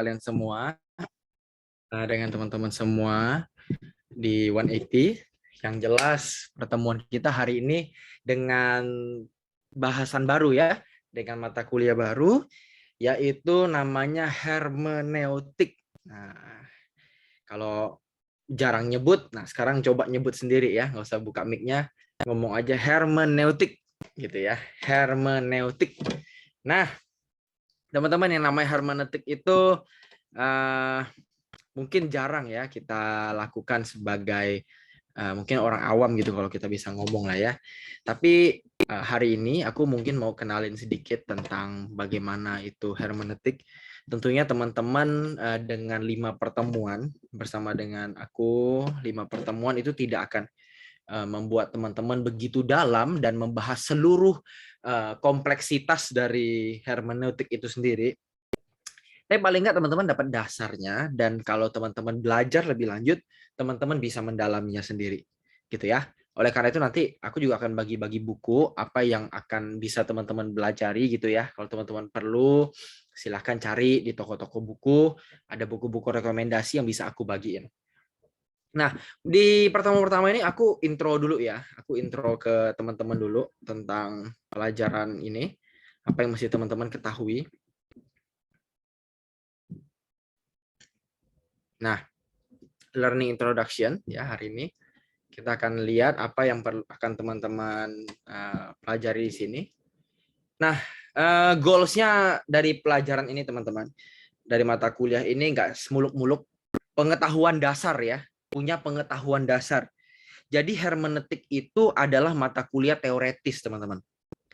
kalian semua, dengan teman-teman semua di 180. Yang jelas pertemuan kita hari ini dengan bahasan baru ya, dengan mata kuliah baru, yaitu namanya hermeneutik. Nah, kalau jarang nyebut, nah sekarang coba nyebut sendiri ya, nggak usah buka mic-nya, ngomong aja hermeneutik gitu ya, hermeneutik. Nah, teman-teman, yang namanya hermeneutik itu uh, mungkin jarang ya kita lakukan sebagai mungkin orang awam gitu kalau kita bisa ngomong lah ya. Tapi hari ini aku mungkin mau kenalin sedikit tentang bagaimana itu hermeneutik. Tentunya teman-teman dengan 5 pertemuan bersama dengan aku, 5 pertemuan itu tidak akan membuat teman-teman begitu dalam dan membahas seluruh kompleksitas dari hermeneutik itu sendiri. Tapi paling nggak teman-teman dapat dasarnya, dan kalau teman-teman belajar lebih lanjut, teman-teman bisa mendalaminya sendiri, gitu ya. Oleh karena itu nanti aku juga akan bagi-bagi buku apa yang akan bisa teman-teman belajari gitu ya. Kalau teman-teman perlu, silahkan cari di toko-toko buku, ada buku-buku rekomendasi yang bisa aku bagiin. Nah, di pertemuan pertama ini aku intro dulu ya. Aku intro ke teman-teman dulu tentang pelajaran ini, apa yang mesti teman-teman ketahui. Nah, learning introduction ya, hari ini kita akan lihat apa yang akan teman-teman pelajari di sini. Nah, goalsnya dari pelajaran ini teman-teman, dari mata kuliah ini nggak semuluk-muluk, pengetahuan dasar ya, punya pengetahuan dasar. Jadi hermeneutik itu adalah mata kuliah teoretis teman-teman.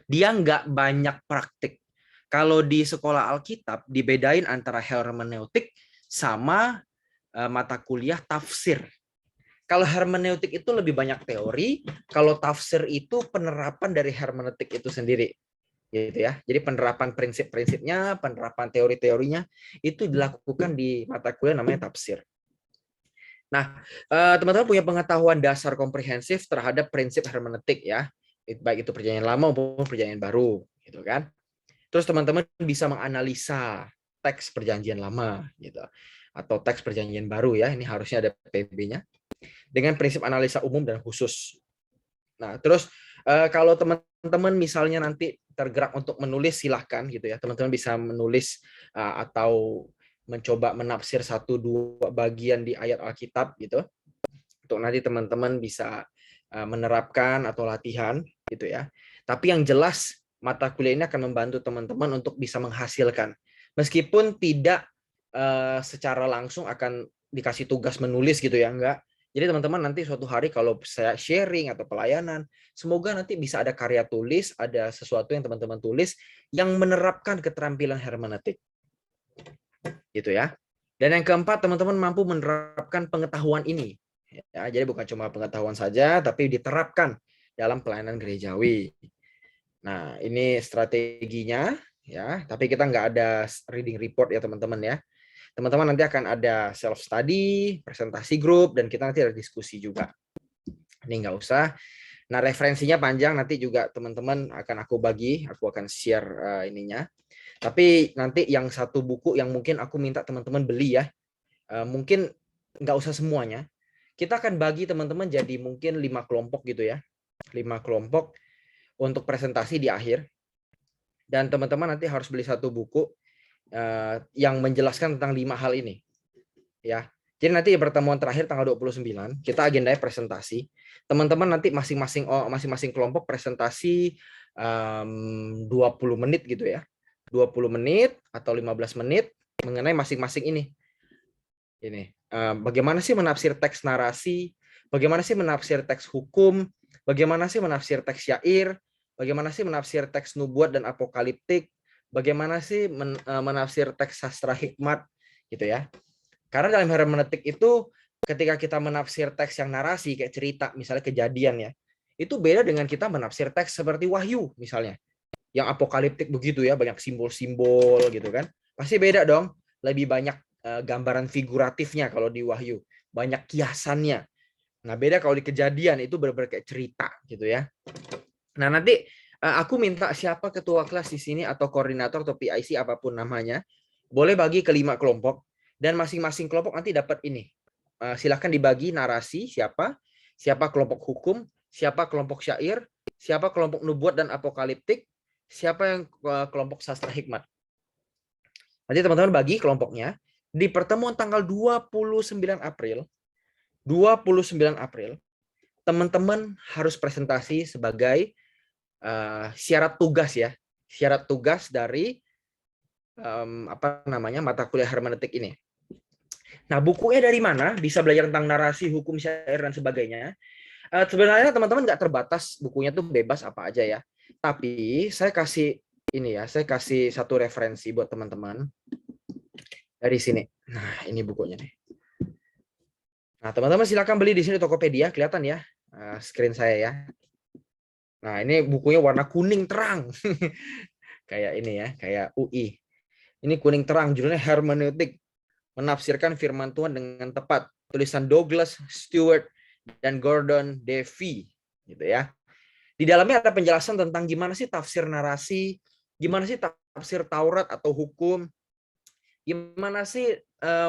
Dia nggak banyak praktik. Kalau di sekolah Alkitab dibedain antara hermeneutik sama mata kuliah tafsir. Kalau hermeneutik itu lebih banyak teori, kalau tafsir itu penerapan dari hermeneutik itu sendiri. Gitu ya. Jadi penerapan prinsip-prinsipnya, penerapan teori-teorinya itu dilakukan di mata kuliah namanya tafsir. Nah, teman-teman punya pengetahuan dasar komprehensif terhadap prinsip hermeneutik ya. Baik itu perjanjian lama maupun perjanjian baru, gitu kan. Terus teman-teman bisa menganalisa teks perjanjian lama gitu, atau teks perjanjian baru ya. Ini harusnya ada PB-nya. Dengan prinsip analisa umum dan khusus. Nah, terus kalau teman-teman misalnya nanti tergerak untuk menulis, silahkan gitu ya. Teman-teman bisa menulis atau mencoba menafsir 1-2 bagian di ayat Alkitab gitu. Untuk nanti teman-teman bisa menerapkan atau latihan gitu ya. Tapi yang jelas mata kuliah ini akan membantu teman-teman untuk bisa menghasilkan. Meskipun tidak secara langsung akan dikasih tugas menulis gitu ya, enggak. Jadi teman-teman nanti suatu hari kalau saya sharing atau pelayanan, semoga nanti bisa ada karya tulis, ada sesuatu yang teman-teman tulis yang menerapkan keterampilan hermeneutik. Gitu ya. Dan yang keempat, teman-teman mampu menerapkan pengetahuan ini. Ya, jadi bukan cuma pengetahuan saja, tapi diterapkan dalam pelayanan gerejawi. Nah, ini strateginya ya, tapi kita nggak ada reading report ya teman-teman ya. Teman-teman nanti akan ada self study, presentasi grup, dan kita nanti ada diskusi juga. Ini nggak usah. Nah, referensinya panjang, nanti juga teman-teman akan aku bagi, aku akan share ininya. Tapi nanti yang satu buku yang mungkin aku minta teman-teman beli ya, mungkin nggak usah semuanya. Kita akan bagi teman-teman jadi mungkin 5 kelompok gitu ya. 5 kelompok untuk presentasi di akhir. Dan teman-teman nanti harus beli satu buku yang menjelaskan tentang 5 hal ini. Ya. Jadi nanti di pertemuan terakhir tanggal 29, kita agendanya presentasi. Teman-teman nanti masing-masing kelompok presentasi 20 menit gitu ya. 20 menit atau 15 menit mengenai masing-masing ini. Bagaimana sih menafsir teks narasi, bagaimana sih menafsir teks hukum, bagaimana sih menafsir teks syair, bagaimana sih menafsir teks nubuat dan apokaliptik, bagaimana sih menafsir teks sastra hikmat gitu ya. Karena dalam hermeneutik itu ketika kita menafsir teks yang narasi kayak cerita misalnya kejadian ya, itu beda dengan kita menafsir teks seperti Wahyu misalnya, yang apokaliptik begitu ya, banyak simbol-simbol gitu kan. Pasti beda dong, lebih banyak gambaran figuratifnya kalau di Wahyu, banyak kiasannya. Nah, beda kalau di Kejadian itu benar-benar kayak cerita gitu ya. Nah, nanti aku minta siapa ketua kelas di sini atau koordinator atau PIC apapun namanya, Boleh bagi ke 5 kelompok, dan masing-masing kelompok nanti dapat ini. Silahkan dibagi narasi, siapa kelompok hukum, siapa kelompok syair, siapa kelompok nubuat dan apokaliptik, siapa yang kelompok sastra hikmat. Nanti teman-teman bagi kelompoknya. Di pertemuan tanggal 29 April, teman-teman harus presentasi sebagai syarat tugas ya. Syarat tugas dari mata kuliah hermeneutik ini. Nah, bukunya dari mana? Bisa belajar tentang narasi, hukum, syair, dan sebagainya. Sebenarnya teman-teman nggak terbatas, bukunya tuh bebas apa aja ya. Tapi saya kasih satu referensi buat teman-teman dari sini. Nah, ini bukunya nih. Nah, teman-teman silakan beli di sini Tokopedia, kelihatan ya screen saya ya. Nah, ini bukunya warna kuning terang. Kayak ini ya, kayak UI. Ini kuning terang, judulnya Hermeneutik, menafsirkan firman Tuhan dengan tepat. Tulisan Douglas Stewart dan Gordon Davey, gitu ya. Di dalamnya ada penjelasan tentang gimana sih tafsir narasi, gimana sih tafsir Taurat atau hukum, gimana sih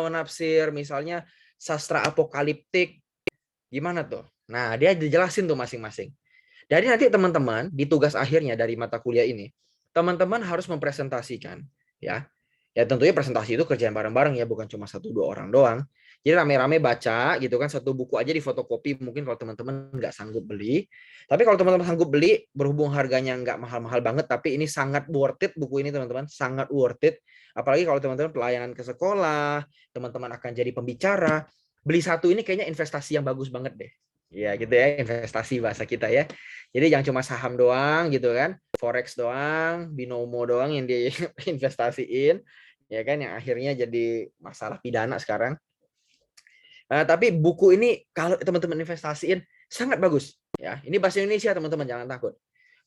menafsir misalnya sastra apokaliptik, gimana tuh. Nah, dia dijelasin tuh masing-masing. Jadi nanti teman-teman di tugas akhirnya dari mata kuliah ini, teman-teman harus mempresentasikan ya. Ya tentunya presentasi itu kerjaan bareng-bareng ya, bukan cuma 1-2 orang doang. Jadi rame-rame baca gitu kan, satu buku aja di fotokopi mungkin kalau teman-teman nggak sanggup beli. Tapi kalau teman-teman sanggup beli, berhubung harganya nggak mahal-mahal banget, tapi ini sangat worth it buku ini teman-teman, sangat worth it. Apalagi kalau teman-teman pelayanan ke sekolah, teman-teman akan jadi pembicara, beli satu ini kayaknya investasi yang bagus banget deh. Ya gitu ya, investasi bahasa kita ya. Jadi jangan cuma saham doang gitu kan, forex doang, binomo doang yang diinvestasiin, ya kan, yang akhirnya jadi masalah pidana sekarang. Tapi buku ini kalau teman-teman investasiin sangat bagus ya. Ini bahasa Indonesia teman-teman, jangan takut.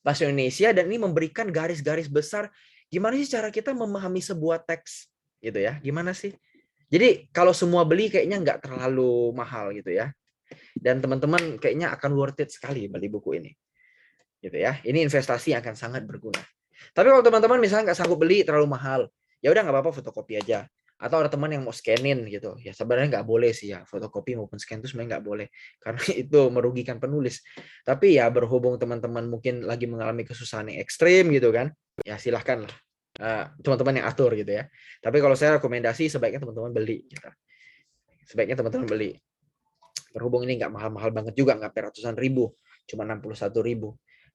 Bahasa Indonesia, dan ini memberikan garis-garis besar gimana sih cara kita memahami sebuah teks gitu ya. Gimana sih? Jadi kalau semua beli kayaknya nggak terlalu mahal gitu ya. Dan teman-teman kayaknya akan worth it sekali beli buku ini. Gitu ya. Ini investasi yang akan sangat berguna. Tapi kalau teman-teman misalnya nggak sanggup beli, terlalu mahal, ya udah nggak apa-apa, fotokopi aja. Atau ada teman yang mau scanin gitu, ya sebenarnya nggak boleh sih ya, fotokopi maupun scan itu sebenarnya nggak boleh karena itu merugikan penulis. Tapi ya berhubung teman-teman mungkin lagi mengalami kesusahan yang ekstrim gitu kan, ya silahkan lah teman-teman yang atur gitu ya. Tapi kalau saya rekomendasi sebaiknya teman-teman beli. Gitu. Sebaiknya teman-teman beli. Berhubung ini nggak mahal-mahal banget juga, nggak ratusan ribu, cuma 61.000.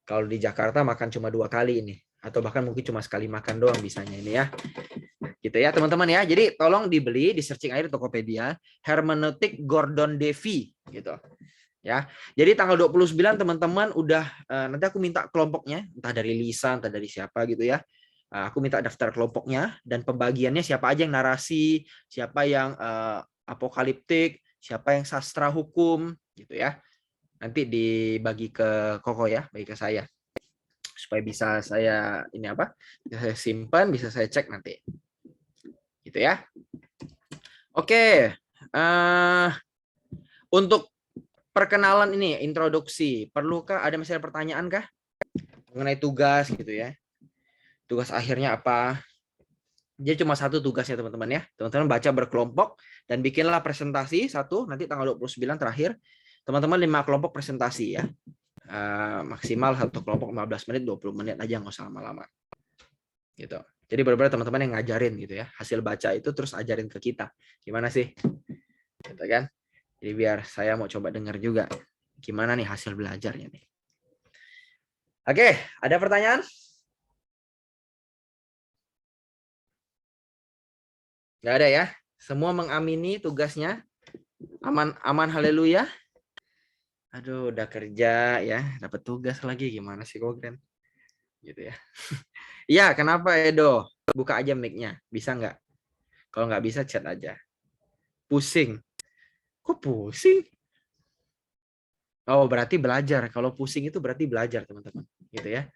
Kalau di Jakarta makan cuma 2 kali ini, atau bahkan mungkin cuma sekali makan doang bisanya ini ya. Gitu ya teman-teman ya. Jadi tolong dibeli, di searching aja di Tokopedia, Hermeneutik Gordon Davey gitu. Ya. Jadi tanggal 29 teman-teman udah nanti aku minta kelompoknya, entah dari Lisa, entah dari siapa gitu ya. Aku minta daftar kelompoknya dan pembagiannya, siapa aja yang narasi, siapa yang apokaliptik, siapa yang sastra hukum gitu ya. Nanti dibagi ke Koko ya, bagi ke saya. Supaya bisa saya ini apa? Bisa saya simpan, bisa saya cek nanti. Gitu ya. Oke. Untuk perkenalan ini, introduksi, perlukah ada misalnya pertanyaan kah mengenai tugas gitu ya? Tugas akhirnya apa? Jadi cuma satu tugasnya teman-teman ya. Teman-teman baca berkelompok dan bikinlah presentasi satu, nanti tanggal 29 terakhir. Teman-teman 5 kelompok presentasi ya. Maksimal satu kelompok 15 menit, 20 menit aja, nggak usah lama-lama. Gitu. Jadi benar-benar teman-teman yang ngajarin gitu ya. Hasil baca itu terus ajarin ke kita. Gimana sih? Gitu kan? Jadi biar saya mau coba dengar juga gimana nih hasil belajarnya nih. Oke, ada pertanyaan? Nggak ada ya? Semua mengamini tugasnya? Aman, haleluya. Aduh, udah kerja ya, dapat tugas lagi, gimana sih kok keren? Gitu ya. Iya, kenapa Edo? Buka aja mic-nya, bisa nggak? Kalau nggak bisa chat aja. Pusing. Kok pusing? Oh, berarti belajar. Kalau pusing itu berarti belajar, teman-teman. Gitu ya.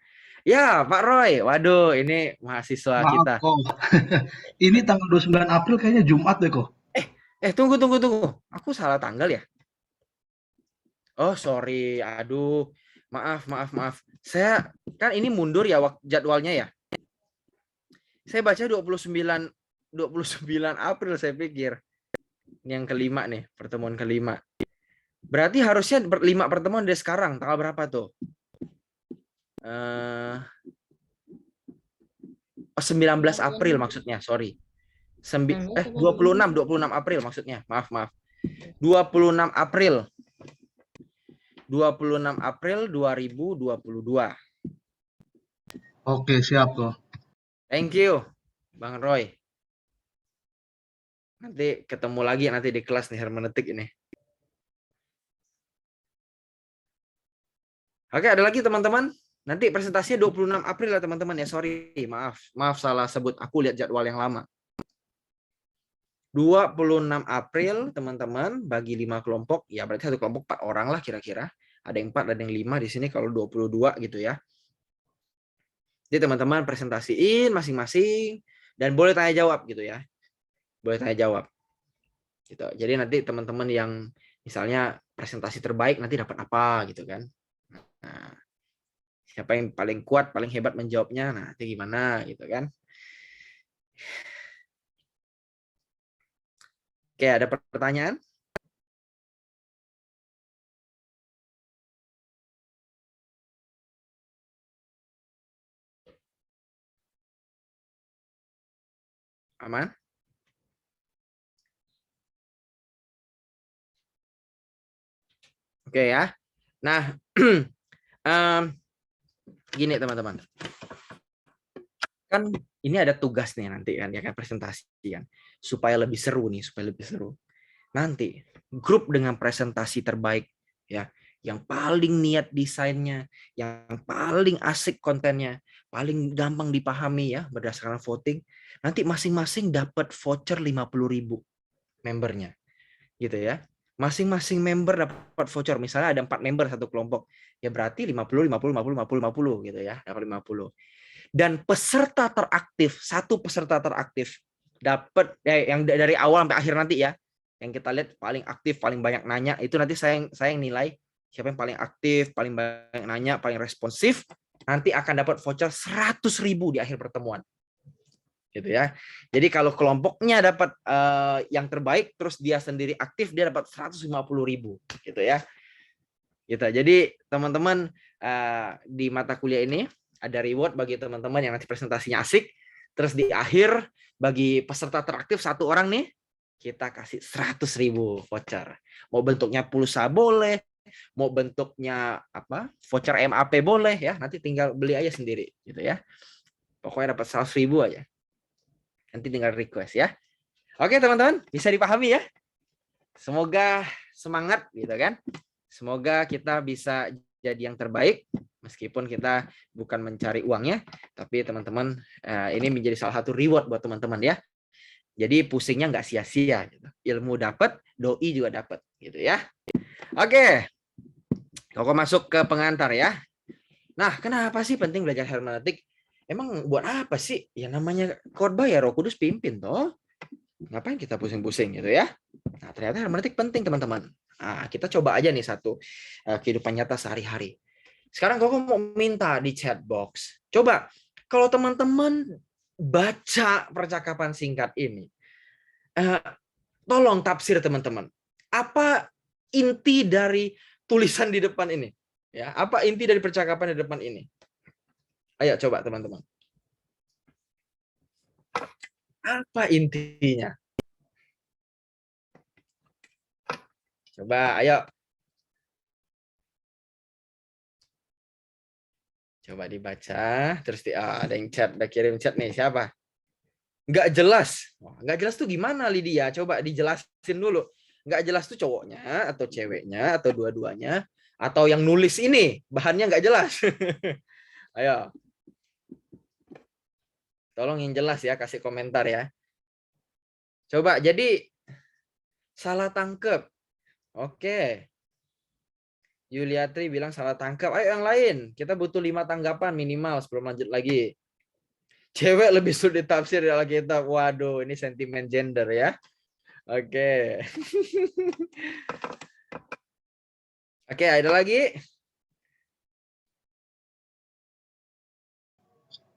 Ya, Pak Roy. Waduh, ini mahasiswa Maaf kita. kok. Ini tanggal 29 April kayaknya Jumat deh kok. Tunggu. Aku salah tanggal ya? Oh, sorry. Aduh. Maaf. Saya kan ini mundur ya jadwalnya ya. Saya baca 29 29 April saya pikir. Ini yang kelima nih, pertemuan kelima. Berarti harusnya 5 pertemuan dari sekarang. Tanggal berapa tuh? 19 April maksudnya, sorry. 26 April maksudnya. Maaf. 26 April. 26 April 2022. Oke, siap kok. Thank you, Bang Roy. Nanti ketemu lagi nanti di kelas nih hermeneutik ini. Oke, ada lagi teman-teman? Nanti presentasinya 26 April ya teman-teman ya. Sorry, maaf salah sebut. Aku lihat jadwal yang lama. 26 April teman-teman bagi 5 kelompok. Ya berarti satu kelompok 4 orang lah kira-kira. Ada yang 4, ada yang 5 di sini kalau 22 gitu ya. Jadi teman-teman presentasiin masing-masing dan boleh tanya jawab gitu ya. Boleh tanya jawab. Gitu. Jadi nanti teman-teman yang misalnya presentasi terbaik nanti dapat apa gitu kan. Nah, siapa yang paling kuat, paling hebat menjawabnya, nah itu gimana gitu kan. Oke, ada pertanyaan? Aman? Oke ya. Nah, gini teman-teman. Kan ini ada tugas nih nanti kan ya kan presentasi kan. Supaya lebih seru nih, supaya lebih seru. Nanti grup dengan presentasi terbaik ya, yang paling niat desainnya, yang paling asik kontennya, paling gampang dipahami ya berdasarkan voting, nanti masing-masing dapat voucher 50.000 membernya gitu ya. Masing-masing member dapat voucher. Misalnya ada 4 member satu kelompok, ya berarti 50 50 50 50 50 gitu ya, dapat 50. Dan peserta teraktif, satu peserta teraktif dapat yang dari awal sampai akhir nanti ya, yang kita lihat paling aktif, paling banyak nanya, itu nanti saya yang nilai siapa yang paling aktif, paling banyak nanya, paling responsif, nanti akan dapat voucher 100.000 di akhir pertemuan. Gitu ya. Jadi kalau kelompoknya dapat yang terbaik, terus dia sendiri aktif, dia dapat 150.000 gitu ya. Gitu. Jadi teman-teman di mata kuliah ini ada reward bagi teman-teman yang nanti presentasinya asik. Terus di akhir bagi peserta teraktif satu orang nih, kita kasih 100.000 voucher. Mau bentuknya pulsa boleh, mau bentuknya apa? Voucher MAP boleh ya. Nanti tinggal beli aja sendiri gitu ya. Pokoknya dapat 100.000 aja. Nanti tinggal request ya. Oke teman-teman, bisa dipahami ya. Semoga semangat gitu kan. Semoga kita bisa jadi yang terbaik meskipun kita bukan mencari uangnya, tapi teman-teman ini menjadi salah satu reward buat teman-teman ya. Jadi pusingnya nggak sia-sia gitu. Ilmu dapat, doi juga dapat gitu ya. Oke. Koko masuk ke pengantar ya. Nah, kenapa sih penting belajar hermeneutik? Emang buat apa sih? Ya namanya khotbah ya Roh Kudus pimpin toh. Ngapain kita pusing-pusing gitu ya? Nah, ternyata hermeneutik penting teman-teman. Nah, kita coba aja nih satu kehidupan nyata sehari-hari. Sekarang Koko mau minta di chat box. Coba kalau teman-teman baca percakapan singkat ini, tolong tafsir teman-teman. Apa inti dari tulisan di depan ini? Ya, apa inti dari percakapan di depan ini? Ayo coba teman-teman. Apa intinya? Coba, ayo. Coba dibaca. Terus ada yang chat, udah kirim chat nih. Siapa? Nggak jelas. Nggak jelas tuh gimana, Lydia? Coba dijelasin dulu. Nggak jelas tuh cowoknya, atau ceweknya, atau dua-duanya. Atau yang nulis ini, bahannya nggak jelas. Ayo. Tolong yang jelas ya, kasih komentar ya. Coba, jadi salah tangkep. Oke. Yuliatri bilang salah tangkap. Ayo yang lain. Kita butuh 5 tanggapan minimal sebelum lanjut lagi. Cewek lebih sulit tafsir dari Alkitab. Waduh, ini sentimen gender ya. Oke. Oke, ada lagi?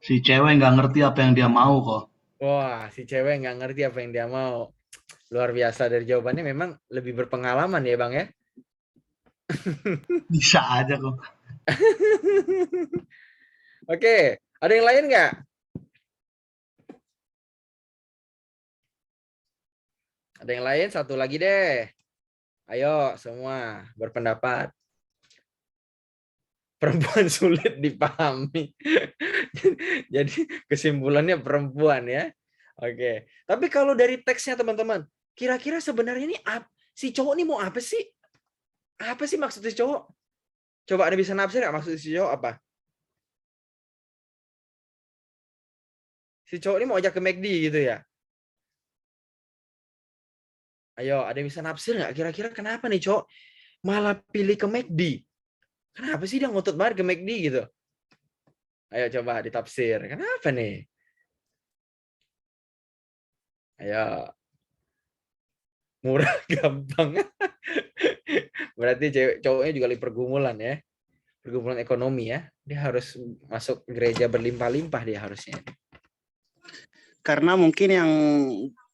Si cewek nggak ngerti apa yang dia mau kok. Wah, si cewek nggak ngerti apa yang dia mau. Luar biasa dari jawabannya, memang lebih berpengalaman ya Bang ya. Bisa aja kok. Oke, ada yang lain nggak? Ada yang lain? Satu lagi deh. Ayo semua berpendapat. Perempuan sulit dipahami. Jadi kesimpulannya perempuan ya. Oke. Tapi kalau dari teksnya teman-teman, kira-kira sebenarnya ini si cowok ini mau apa sih? Apa sih maksud si cowok? Coba ada bisa nafsir nggak maksud si cowok apa? Si cowok ini mau ajak ke McD gitu ya? Ayo, ada yang bisa nafsir nggak? Kira-kira kenapa nih cowok malah pilih ke McD? Kenapa sih dia ngotot banget ke McD gitu? Ayo coba ditafsir. Kenapa nih? Ayo, murah gampang. Berarti cowoknya juga lagi pergumulan ya. Pergumulan ekonomi ya. Dia harus masuk gereja berlimpah-limpah dia harusnya. Karena mungkin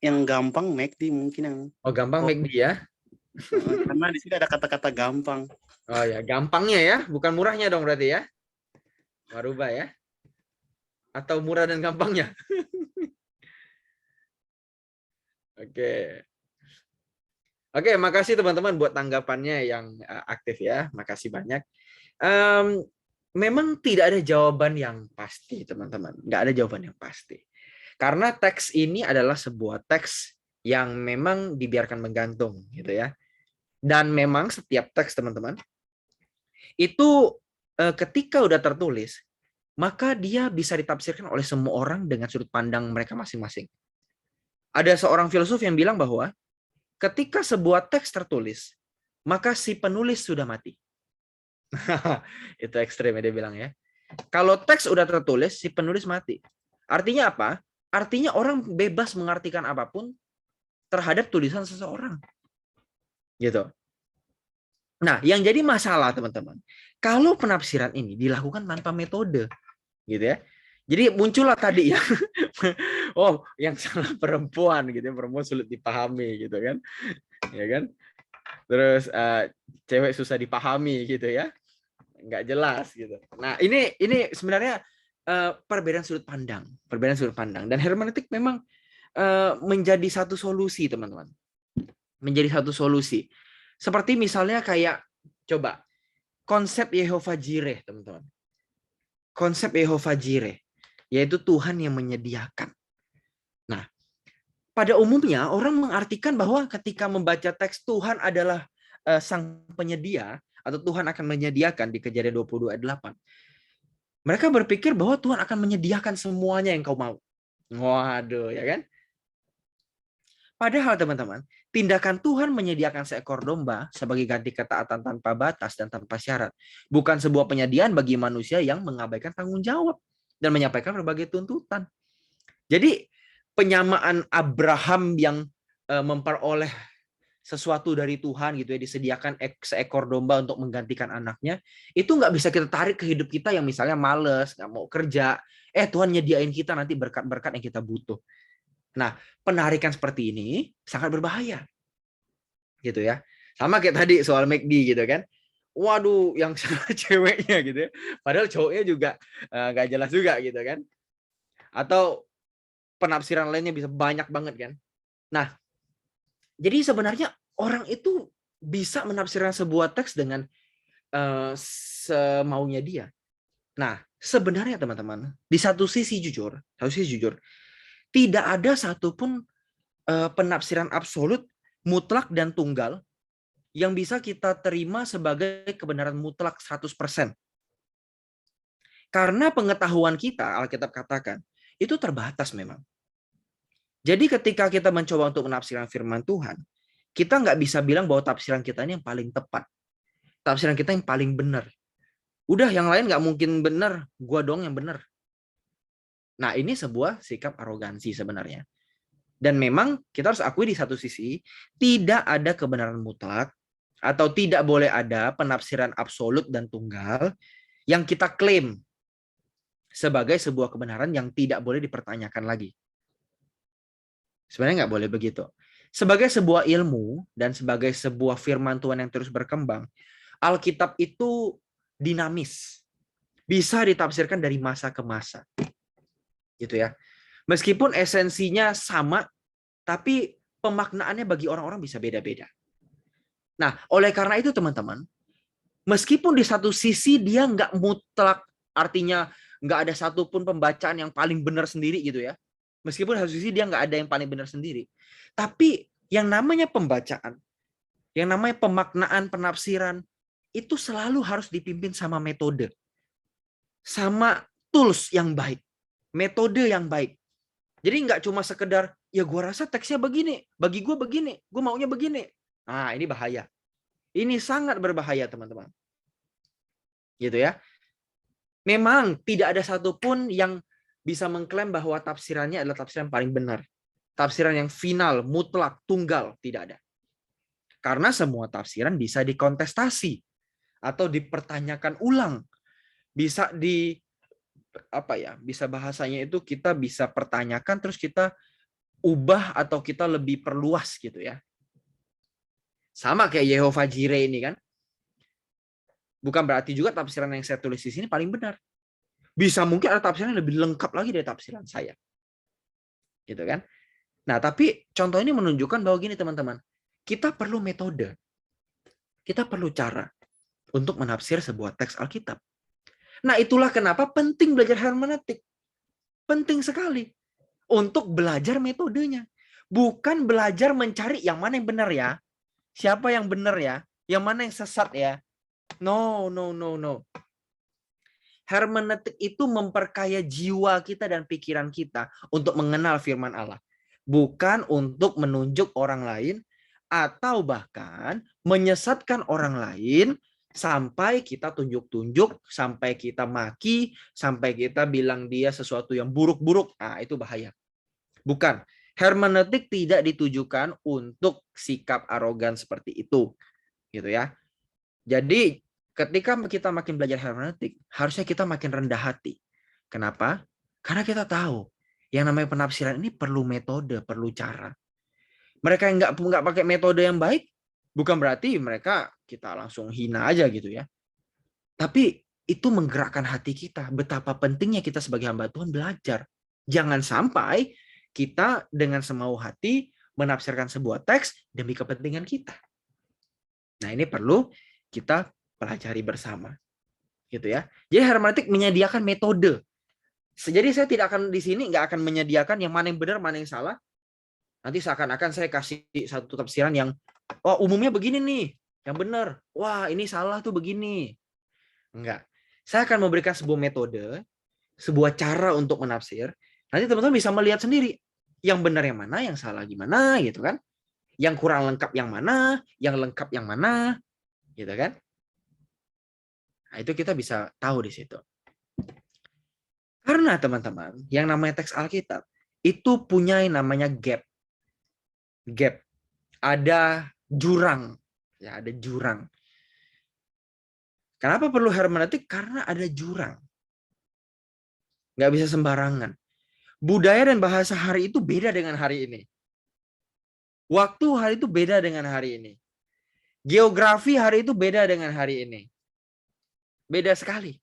yang gampang McD mungkin yang Oh, gampang McD ya. karena di sini ada kata-kata gampang. Oh ya, gampangnya ya, bukan murahnya dong berarti ya. Merubah ya. Atau murah dan gampangnya. Oke. Oke, makasih teman-teman buat tanggapannya yang aktif ya. Makasih banyak. Memang tidak ada jawaban yang pasti, teman-teman. Nggak ada jawaban yang pasti. Karena teks ini adalah sebuah teks yang memang dibiarkan menggantung, gitu ya. Dan memang setiap teks, teman-teman, itu ketika udah tertulis, maka dia bisa ditafsirkan oleh semua orang dengan sudut pandang mereka masing-masing. Ada seorang filsuf yang bilang bahwa ketika sebuah teks tertulis, maka si penulis sudah mati. Itu ekstrim ya dia bilang ya. Kalau teks udah tertulis, si penulis mati. Artinya apa? Artinya orang bebas mengartikan apapun terhadap tulisan seseorang. Gitu. Nah, yang jadi masalah teman-teman, kalau penafsiran ini dilakukan tanpa metode, gitu ya. Jadi muncullah tadi ya, oh yang salah perempuan gitu ya, perempuan sulit dipahami gitu kan, ya kan. Terus cewek susah dipahami gitu ya, nggak jelas gitu. Nah ini sebenarnya perbedaan sudut pandang, dan hermeneutik memang menjadi satu solusi teman-teman, menjadi satu solusi. Seperti misalnya kayak coba konsep Yehovah Jireh teman-teman, konsep Yehovah Jireh yaitu Tuhan yang menyediakan. Nah, pada umumnya orang mengartikan bahwa ketika membaca teks Tuhan adalah sang penyedia atau Tuhan akan menyediakan di Kejadian 22 ayat 8. Mereka berpikir bahwa Tuhan akan menyediakan semuanya yang kau mau. Waduh, ya kan? Padahal teman-teman, tindakan Tuhan menyediakan seekor domba sebagai ganti ketaatan tanpa batas dan tanpa syarat. Bukan sebuah penyediaan bagi manusia yang mengabaikan tanggung jawab dan menyampaikan berbagai tuntutan. Jadi penyamaan Abraham yang memperoleh sesuatu dari Tuhan gitu ya, disediakan seekor domba untuk menggantikan anaknya, itu nggak bisa kita tarik ke hidup kita yang misalnya males, nggak mau kerja, Tuhan nyediain kita nanti berkat-berkat yang kita butuh. Nah, penarikan seperti ini sangat berbahaya, gitu ya. Sama kayak tadi soal McD gitu kan. Waduh, yang salah ceweknya gitu ya. Padahal cowoknya juga nggak jelas juga gitu kan. Atau penafsiran lainnya bisa banyak banget kan. Nah, jadi sebenarnya orang itu bisa menafsirkan sebuah teks dengan semaunya dia. Nah, sebenarnya teman-teman, di satu sisi jujur, tidak ada satupun penafsiran absolut, mutlak dan tunggal yang bisa kita terima sebagai kebenaran mutlak 100%. Karena pengetahuan kita, Alkitab katakan, itu terbatas memang. Jadi ketika kita mencoba untuk menafsirkan firman Tuhan, kita nggak bisa bilang bahwa tafsiran kita ini yang paling tepat. Tafsiran kita yang paling benar. Udah yang lain nggak mungkin benar, gua dong yang benar. Nah ini sebuah sikap arogansi sebenarnya. Dan memang kita harus akui di satu sisi, tidak ada kebenaran mutlak, atau tidak boleh ada penafsiran absolut dan tunggal yang kita klaim sebagai sebuah kebenaran yang tidak boleh dipertanyakan lagi. Sebenarnya nggak boleh begitu. Sebagai sebuah ilmu dan sebagai sebuah firman Tuhan yang terus berkembang, Alkitab itu dinamis. Bisa ditafsirkan dari masa ke masa. Gitu ya. Meskipun esensinya sama, tapi pemaknaannya bagi orang-orang bisa beda-beda. Nah, oleh karena itu teman-teman, meskipun di satu sisi dia nggak mutlak, artinya nggak ada satupun pembacaan yang paling benar sendiri gitu ya. Meskipun di satu sisi dia nggak ada yang paling benar sendiri. Tapi yang namanya pembacaan, yang namanya pemaknaan, penafsiran, itu selalu harus dipimpin sama metode. Sama tools yang baik. Metode yang baik. Jadi nggak cuma sekedar, ya gue rasa teksnya begini, bagi gue begini, gue maunya begini. Nah, ini bahaya. Ini sangat berbahaya, teman-teman. Gitu ya. Memang tidak ada satupun yang bisa mengklaim bahwa tafsirannya adalah tafsiran paling benar. Tafsiran yang final, mutlak, tunggal, tidak ada. Karena semua tafsiran bisa dikontestasi atau dipertanyakan ulang. Bisa bisa bahasanya itu kita bisa pertanyakan terus kita ubah atau kita lebih perluas gitu ya. Sama kayak Yehovah Jireh ini kan. Bukan berarti juga tafsiran yang saya tulis di sini paling benar. Bisa mungkin ada tafsiran yang lebih lengkap lagi dari tafsiran saya. Gitu kan? Nah, tapi contoh ini menunjukkan bahwa gini teman-teman. Kita perlu metode. Kita perlu cara untuk menafsir sebuah teks Alkitab. Nah, itulah kenapa penting belajar hermeneutik. Penting sekali untuk belajar metodenya. Bukan belajar mencari yang mana yang benar ya. Siapa yang benar ya? Yang mana yang sesat ya? No. Hermeneutik itu memperkaya jiwa kita dan pikiran kita untuk mengenal firman Allah. Bukan untuk menunjuk orang lain atau bahkan menyesatkan orang lain sampai kita tunjuk-tunjuk, sampai kita maki, sampai kita bilang dia sesuatu yang buruk-buruk. Nah, itu bahaya. Bukan. Hermeneutik tidak ditujukan untuk sikap arogan seperti itu. Gitu ya. Jadi ketika kita makin belajar hermeneutik, harusnya kita makin rendah hati. Kenapa? Karena kita tahu yang namanya penafsiran ini perlu metode, perlu cara. Mereka yang nggak pakai metode yang baik, bukan berarti mereka kita langsung hina aja gitu ya. Tapi itu menggerakkan hati kita. Betapa pentingnya kita sebagai hamba Tuhan belajar. Jangan sampai kita dengan semau hati menafsirkan sebuah teks demi kepentingan kita. Nah, ini perlu kita pelajari bersama. Gitu ya. Jadi hermeneutik menyediakan metode. Jadi saya tidak akan di sini nggak akan menyediakan yang mana yang benar, mana yang salah. Nanti seakan-akan saya kasih satu tafsiran yang umumnya begini nih, yang benar. Wah, ini salah tuh begini. Enggak. Saya akan memberikan sebuah metode, sebuah cara untuk menafsir. Nanti teman-teman bisa melihat sendiri yang benar yang mana, yang salah gimana gitu kan. Yang kurang lengkap yang mana, yang lengkap yang mana, gitu kan. Nah, itu kita bisa tahu di situ. Karena teman-teman, yang namanya teks Alkitab itu punya yang namanya gap. Gap. Ada jurang. Ya, ada jurang. Kenapa perlu hermeneutik? Karena ada jurang. Nggak bisa sembarangan. Budaya dan bahasa hari itu beda dengan hari ini. Waktu hari itu beda dengan hari ini. Geografi hari itu beda dengan hari ini. Beda sekali.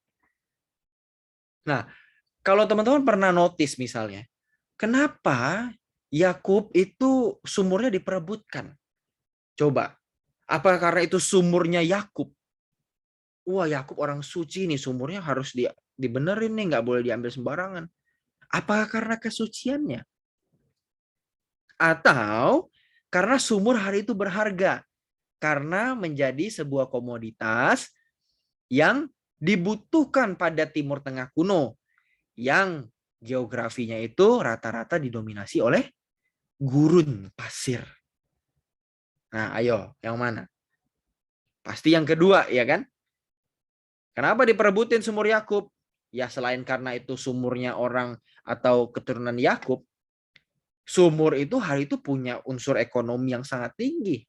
Nah, kalau teman-teman pernah notice misalnya, kenapa Yakub itu sumurnya diperebutkan? Coba, apa karena itu sumurnya Yakub? Wah, Yakub orang suci nih, sumurnya harus dibenerin nih, nggak boleh diambil sembarangan. Apa karena kesuciannya? Atau karena sumur hari itu berharga? Karena menjadi sebuah komoditas yang dibutuhkan pada Timur Tengah kuno. Yang geografinya itu rata-rata didominasi oleh gurun pasir. Nah, ayo, yang mana? Pasti yang kedua, ya kan? Kenapa diperebutin sumur Yakub? Ya selain karena itu sumurnya orang atau keturunan Yakub, sumur itu hari itu punya unsur ekonomi yang sangat tinggi.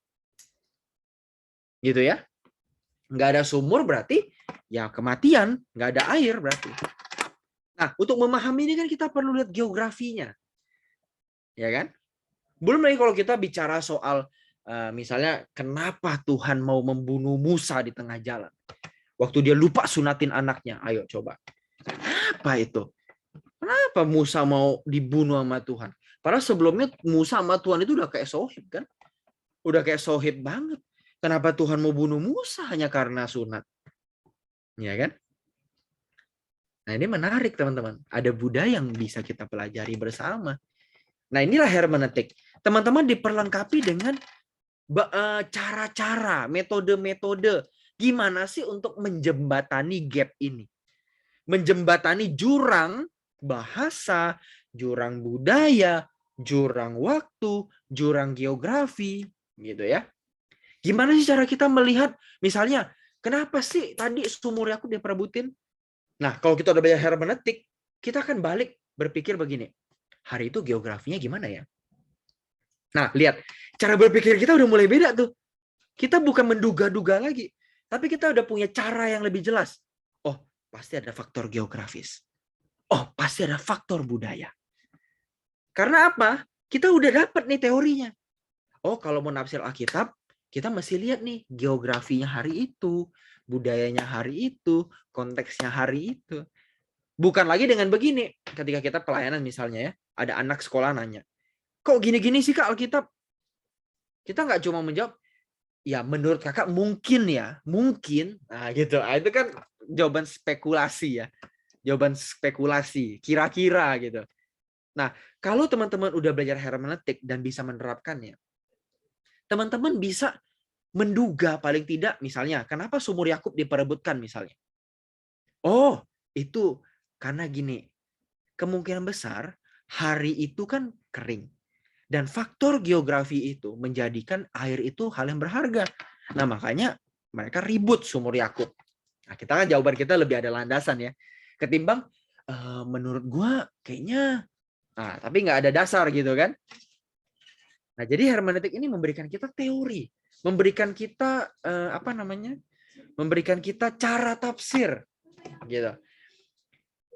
Gitu ya. Nggak ada sumur berarti ya kematian, nggak ada air berarti. Nah, untuk memahami ini kan kita perlu lihat geografinya. Ya kan? Belum lagi kalau kita bicara soal misalnya kenapa Tuhan mau membunuh Musa di tengah jalan. Waktu dia lupa sunatin anaknya. Ayo coba. Apa itu? Kenapa Musa mau dibunuh sama Tuhan? Padahal sebelumnya Musa sama Tuhan itu udah kayak sohib kan? Udah kayak sohib banget. Kenapa Tuhan mau bunuh Musa hanya karena sunat? Ya kan? Nah ini menarik teman-teman. Ada budaya yang bisa kita pelajari bersama. Nah inilah hermeneutik. Teman-teman diperlengkapi dengan cara-cara, metode-metode. Gimana sih untuk menjembatani gap ini? Menjembatani jurang bahasa, jurang budaya, jurang waktu, jurang geografi, gitu ya. Gimana sih cara kita melihat, misalnya, kenapa sih tadi sumur Yakub diperebutin? Nah, kalau kita udah belajar hermeneutik, kita akan balik berpikir begini. Hari itu geografinya gimana ya? Nah, lihat. Cara berpikir kita udah mulai beda tuh. Kita bukan menduga-duga lagi. Tapi kita udah punya cara yang lebih jelas. Oh, pasti ada faktor geografis. Oh, pasti ada faktor budaya. Karena apa? Kita udah dapat nih teorinya. Oh, kalau mau nafsir Alkitab, kita mesti lihat nih geografinya hari itu, budayanya hari itu, konteksnya hari itu. Bukan lagi dengan begini, ketika kita pelayanan misalnya ya, ada anak sekolah nanya, kok gini-gini sih Kak Alkitab? Kita nggak cuma menjawab, ya menurut kakak mungkin ya, mungkin. Nah gitu, itu kan jawaban spekulasi ya. Jawaban spekulasi, kira-kira gitu. Nah, kalau teman-teman udah belajar hermeneutik dan bisa menerapkannya, teman-teman bisa menduga paling tidak misalnya, kenapa sumur Yakub diperebutkan misalnya. Oh, itu karena gini, kemungkinan besar hari itu kan kering. Dan faktor geografi itu menjadikan air itu hal yang berharga. Nah, makanya mereka ribut sumur Yakub. Nah, kita kan jawaban kita lebih ada landasan ya. Ketimbang menurut gua kayaknya tapi nggak ada dasar gitu kan. Nah, jadi hermeneutik ini memberikan kita teori, memberikan kita memberikan kita cara tafsir gitu.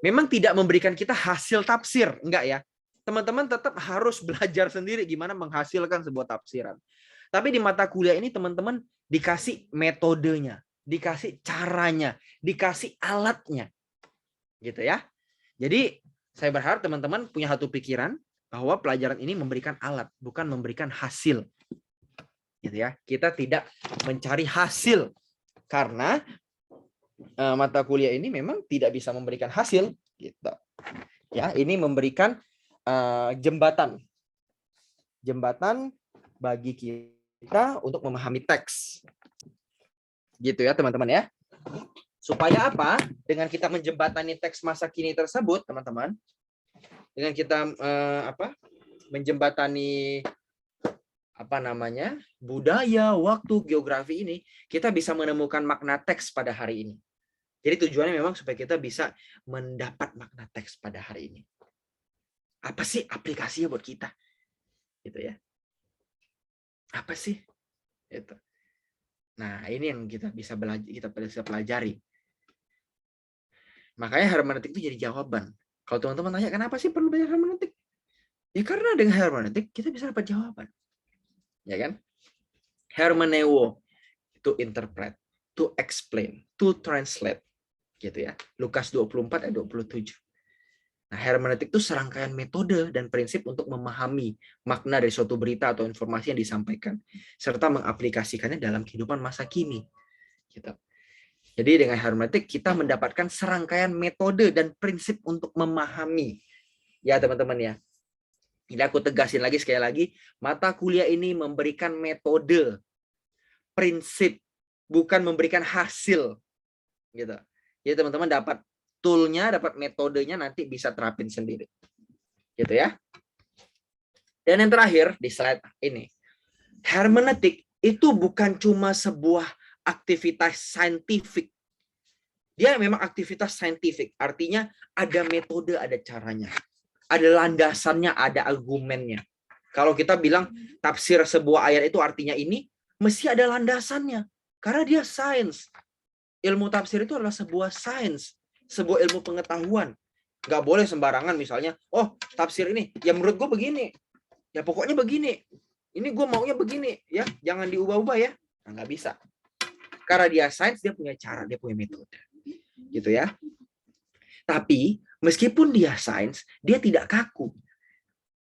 Memang tidak memberikan kita hasil tafsir, enggak ya. Teman-teman tetap harus belajar sendiri gimana menghasilkan sebuah tafsiran. Tapi di mata kuliah ini teman-teman dikasih metodenya, dikasih caranya, dikasih alatnya. Gitu ya. Jadi saya berharap teman-teman punya satu pikiran bahwa pelajaran ini memberikan alat, bukan memberikan hasil. Gitu ya. Kita tidak mencari hasil karena mata kuliah ini memang tidak bisa memberikan hasil gitu. Ya, ini memberikan jembatan bagi kita untuk memahami teks. Gitu ya, teman-teman ya. Supaya apa? Dengan kita menjembatani teks masa kini tersebut, teman-teman, dengan kita menjembatani budaya, waktu, geografi ini, kita bisa menemukan makna teks pada hari ini. Jadi tujuannya memang supaya kita bisa mendapat makna teks pada hari ini. Apa sih aplikasinya buat kita? Gitu ya. Apa sih? Itu. Nah, ini yang kita bisa pelajari. Makanya hermeneutik itu jadi jawaban. Kalau teman-teman tanya, kenapa sih perlu belajar hermeneutik? Ya karena dengan hermeneutik kita bisa dapat jawaban. Ya kan? Hermeneuo, to interpret, to explain, to translate. Gitu ya. Lukas 24 ayat 27. Nah, hermeneutik itu serangkaian metode dan prinsip untuk memahami makna dari suatu berita atau informasi yang disampaikan, serta mengaplikasikannya dalam kehidupan masa kini. Gitu. Jadi dengan hermeneutik kita mendapatkan serangkaian metode dan prinsip untuk memahami. Ya teman-teman ya. Ini aku tegasin lagi sekali lagi, mata kuliah ini memberikan metode, prinsip, bukan memberikan hasil. Gitu. Jadi teman-teman dapat toolnya, dapat metodenya, nanti bisa terapin sendiri. Gitu ya. Dan yang terakhir di slide ini. Hermeneutik itu bukan cuma sebuah aktivitas saintifik. Dia memang aktivitas saintifik. Artinya ada metode, ada caranya. Ada landasannya, ada argumennya. Kalau kita bilang tafsir sebuah ayat itu artinya ini, mesti ada landasannya. Karena dia sains. Ilmu tafsir itu adalah sebuah sains. Sebuah ilmu pengetahuan. Nggak boleh sembarangan misalnya, oh tafsir ini, ya menurut gue begini. Ya pokoknya begini. Ini gue maunya begini, ya. Jangan diubah-ubah ya. Nah, nggak bisa. Karena dia sains, dia punya cara, dia punya metode. Gitu ya. Tapi meskipun dia sains, dia tidak kaku.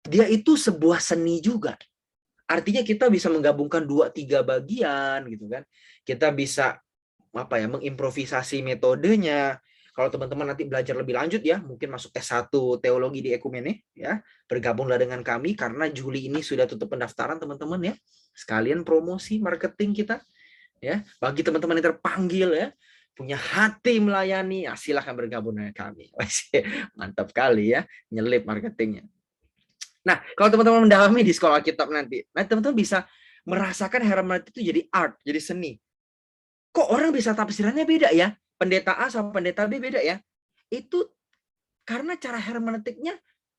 Dia itu sebuah seni juga. Artinya kita bisa menggabungkan 2-3 bagian gitu kan. Kita bisa mengimprovisasi metodenya. Kalau teman-teman nanti belajar lebih lanjut ya, mungkin masuk S1 Teologi di Ekumene ya, bergabunglah dengan kami karena Juli ini sudah tutup pendaftaran teman-teman ya. Sekalian promosi marketing kita ya. Bagi teman-teman yang terpanggil ya, punya hati melayani, ya silahkan bergabung dengan kami. Mantap kali ya, nyelip marketingnya. Nah, kalau teman-teman mendalami di sekolah kitab nanti, teman-teman bisa merasakan hermeneutik itu jadi art, jadi seni. Kok orang bisa tafsirannya beda ya? Pendeta A sama pendeta B beda ya? Itu karena cara hermeneutiknya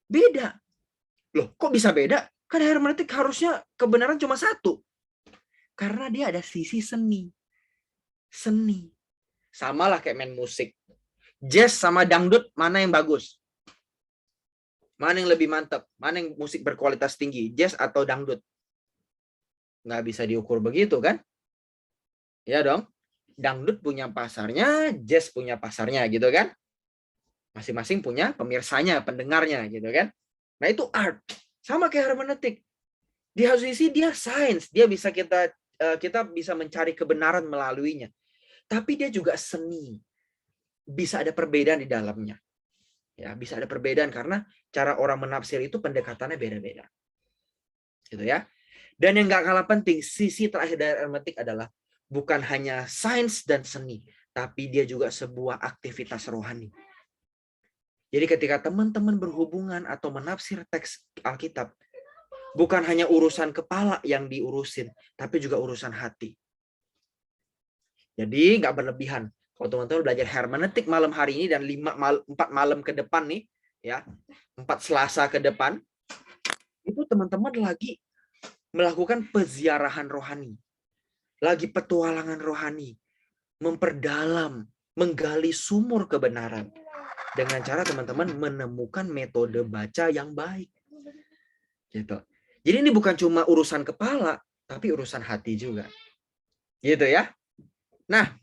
beda. Loh, kok bisa beda? Kan hermeneutik harusnya kebenaran cuma satu. Karena dia ada sisi seni. Seni. Sama lah kayak main musik. Jazz sama dangdut, mana yang bagus? Mana yang lebih mantap? Mana yang musik berkualitas tinggi? Jazz atau dangdut? Nggak bisa diukur begitu kan? Ya dong. Dangdut punya pasarnya, jazz punya pasarnya gitu kan. Masing-masing punya pemirsanya, pendengarnya gitu kan. Nah itu art. Sama kayak hermeneutik. Di satu sisi dia sains, dia bisa kita bisa mencari kebenaran melaluinya. Tapi dia juga seni. Bisa ada perbedaan di dalamnya. Ya, bisa ada perbedaan karena cara orang menafsir itu pendekatannya beda-beda. Gitu ya. Dan yang nggak kalah penting, sisi terakhir dari hermeneutik adalah bukan hanya sains dan seni, tapi dia juga sebuah aktivitas rohani. Jadi ketika teman-teman berhubungan atau menafsir teks Alkitab, bukan hanya urusan kepala yang diurusin, tapi juga urusan hati. Jadi nggak berlebihan. Kalau teman-teman belajar hermeneutik malam hari ini dan 4 malam ke depan nih, ya 4 Selasa ke depan, itu teman-teman lagi melakukan peziarahan rohani. Lagi petualangan rohani, memperdalam, menggali sumur kebenaran dengan cara teman-teman menemukan metode baca yang baik. Gitu. Jadi ini bukan cuma urusan kepala, tapi urusan hati juga. Gitu ya. Nah,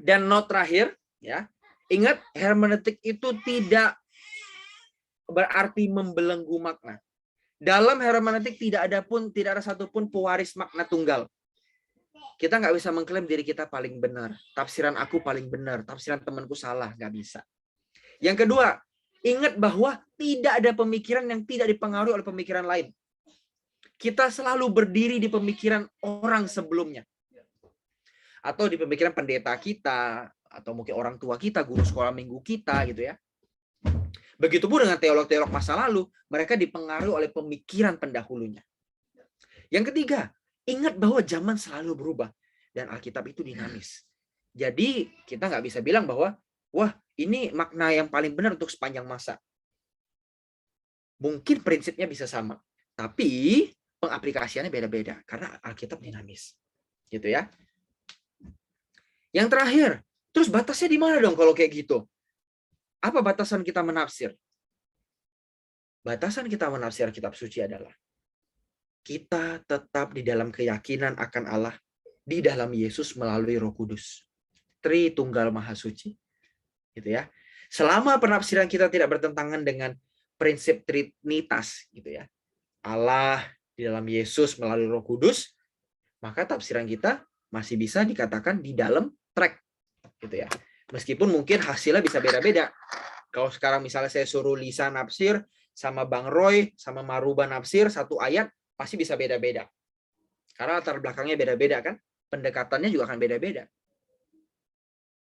dan note terakhir ya. Ingat hermeneutik itu tidak berarti membelenggu makna. Dalam hermeneutik tidak ada satupun pewaris makna tunggal. Kita nggak bisa mengklaim diri kita paling benar. Tafsiran aku paling benar. Tafsiran temanku salah. Nggak bisa. Yang kedua, ingat bahwa tidak ada pemikiran yang tidak dipengaruhi oleh pemikiran lain. Kita selalu berdiri di pemikiran orang sebelumnya. Atau di pemikiran pendeta kita. Atau mungkin orang tua kita, guru sekolah minggu kita gitu ya. Begitupun dengan teolog-teolog masa lalu. Mereka dipengaruhi oleh pemikiran pendahulunya. Yang ketiga, ingat bahwa zaman selalu berubah dan Alkitab itu dinamis. Jadi kita nggak bisa bilang bahwa wah ini makna yang paling benar untuk sepanjang masa. Mungkin prinsipnya bisa sama, tapi pengaplikasiannya beda-beda karena Alkitab dinamis, gitu ya. Yang terakhir, terus batasnya di mana dong kalau kayak gitu? Apa batasan kita menafsir? Batasan kita menafsir kitab suci adalah kita tetap di dalam keyakinan akan Allah di dalam Yesus melalui Roh Kudus. Tritunggal Maha Suci. Gitu ya. Selama penafsiran kita tidak bertentangan dengan prinsip Trinitas gitu ya. Allah di dalam Yesus melalui Roh Kudus, maka tafsiran kita masih bisa dikatakan di dalam track gitu ya. Meskipun mungkin hasilnya bisa beda-beda. Kalau sekarang misalnya saya suruh Lisa nafsir sama Bang Roy sama Maruba nafsir satu ayat, pasti bisa beda-beda. Karena latar belakangnya beda-beda kan. Pendekatannya juga akan beda-beda.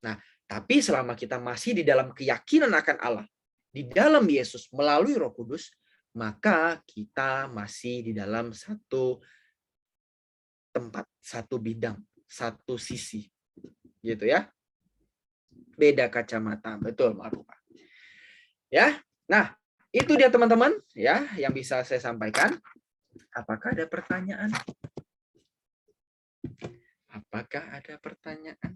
Nah, tapi selama kita masih di dalam keyakinan akan Allah, di dalam Yesus melalui Roh Kudus, maka kita masih di dalam satu tempat, satu bidang, satu sisi. Gitu ya. Beda kacamata, betul Maruba. Ya. Nah, itu dia teman-teman ya yang bisa saya sampaikan. Apakah ada pertanyaan? Apakah ada pertanyaan?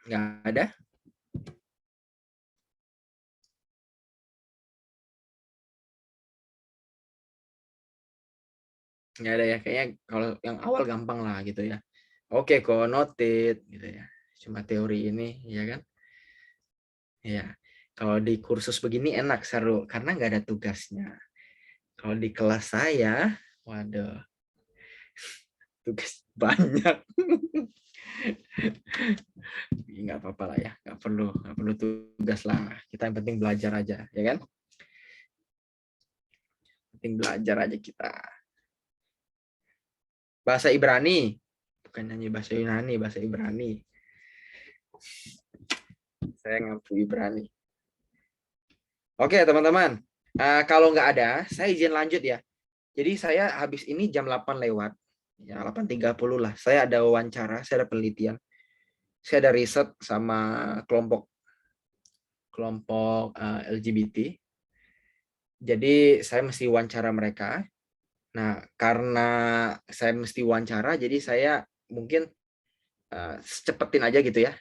Nggak ada? Nggak ada ya, kayaknya kalau yang awal gampang lah gitu ya. Oke, kok noted gitu ya. Cuma teori ini, ya kan? Ya, kalau di kursus begini enak, seru, karena nggak ada tugasnya. Kalau di kelas saya, waduh, tugas banyak. Nggak apa-apa lah ya, nggak perlu tugas lah. Kita yang penting belajar aja, ya kan? Penting belajar aja kita. Bahasa Ibrani, bukan nyanyi bahasa Yunani, bahasa Ibrani. Saya ngaku Ibrani. Oke teman-teman, kalau nggak ada, saya izin lanjut ya. Jadi saya habis ini jam 8 lewat, ya 8.30 lah. Saya ada wawancara, saya ada penelitian. Saya ada riset sama kelompok LGBT. Jadi saya mesti wawancara mereka. Nah, karena saya mesti wawancara, jadi saya mungkin cepetin aja gitu ya.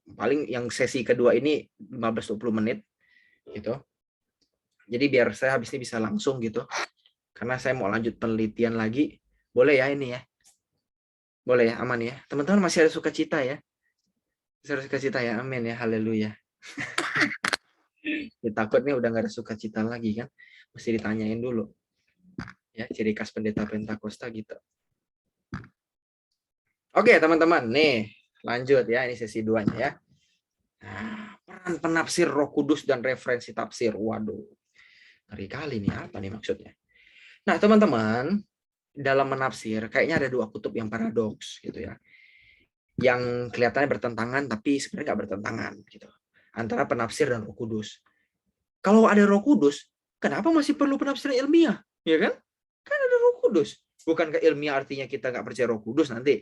Paling yang sesi kedua ini 15-20 menit gitu. Jadi biar saya habis ini bisa langsung gitu. Karena saya mau lanjut penelitian lagi. Boleh ya ini ya? Boleh ya, aman ya? Teman-teman masih ada sukacita ya? Masih ada sukacita ya? Amin ya, haleluya. Ya, takutnya udah nggak ada sukacita lagi kan? Mesti ditanyain dulu. Ya, ciri khas pendeta Pentakosta gitu. Oke teman-teman, nih lanjut ya, ini sesi 2-nya ya. Nah, peran penafsir Roh Kudus dan referensi tafsir. Waduh, ngeri kali nih, apa nih maksudnya? Nah teman-teman, dalam menafsir kayaknya ada dua kutub yang paradoks gitu ya, yang kelihatannya bertentangan tapi sebenarnya nggak bertentangan gitu, antara penafsir dan Roh Kudus. Kalau ada Roh Kudus, kenapa masih perlu penafsiran ilmiah? Ya kan? Kan ada Roh Kudus. Bukankah ilmiah artinya kita nggak percaya Roh Kudus nanti?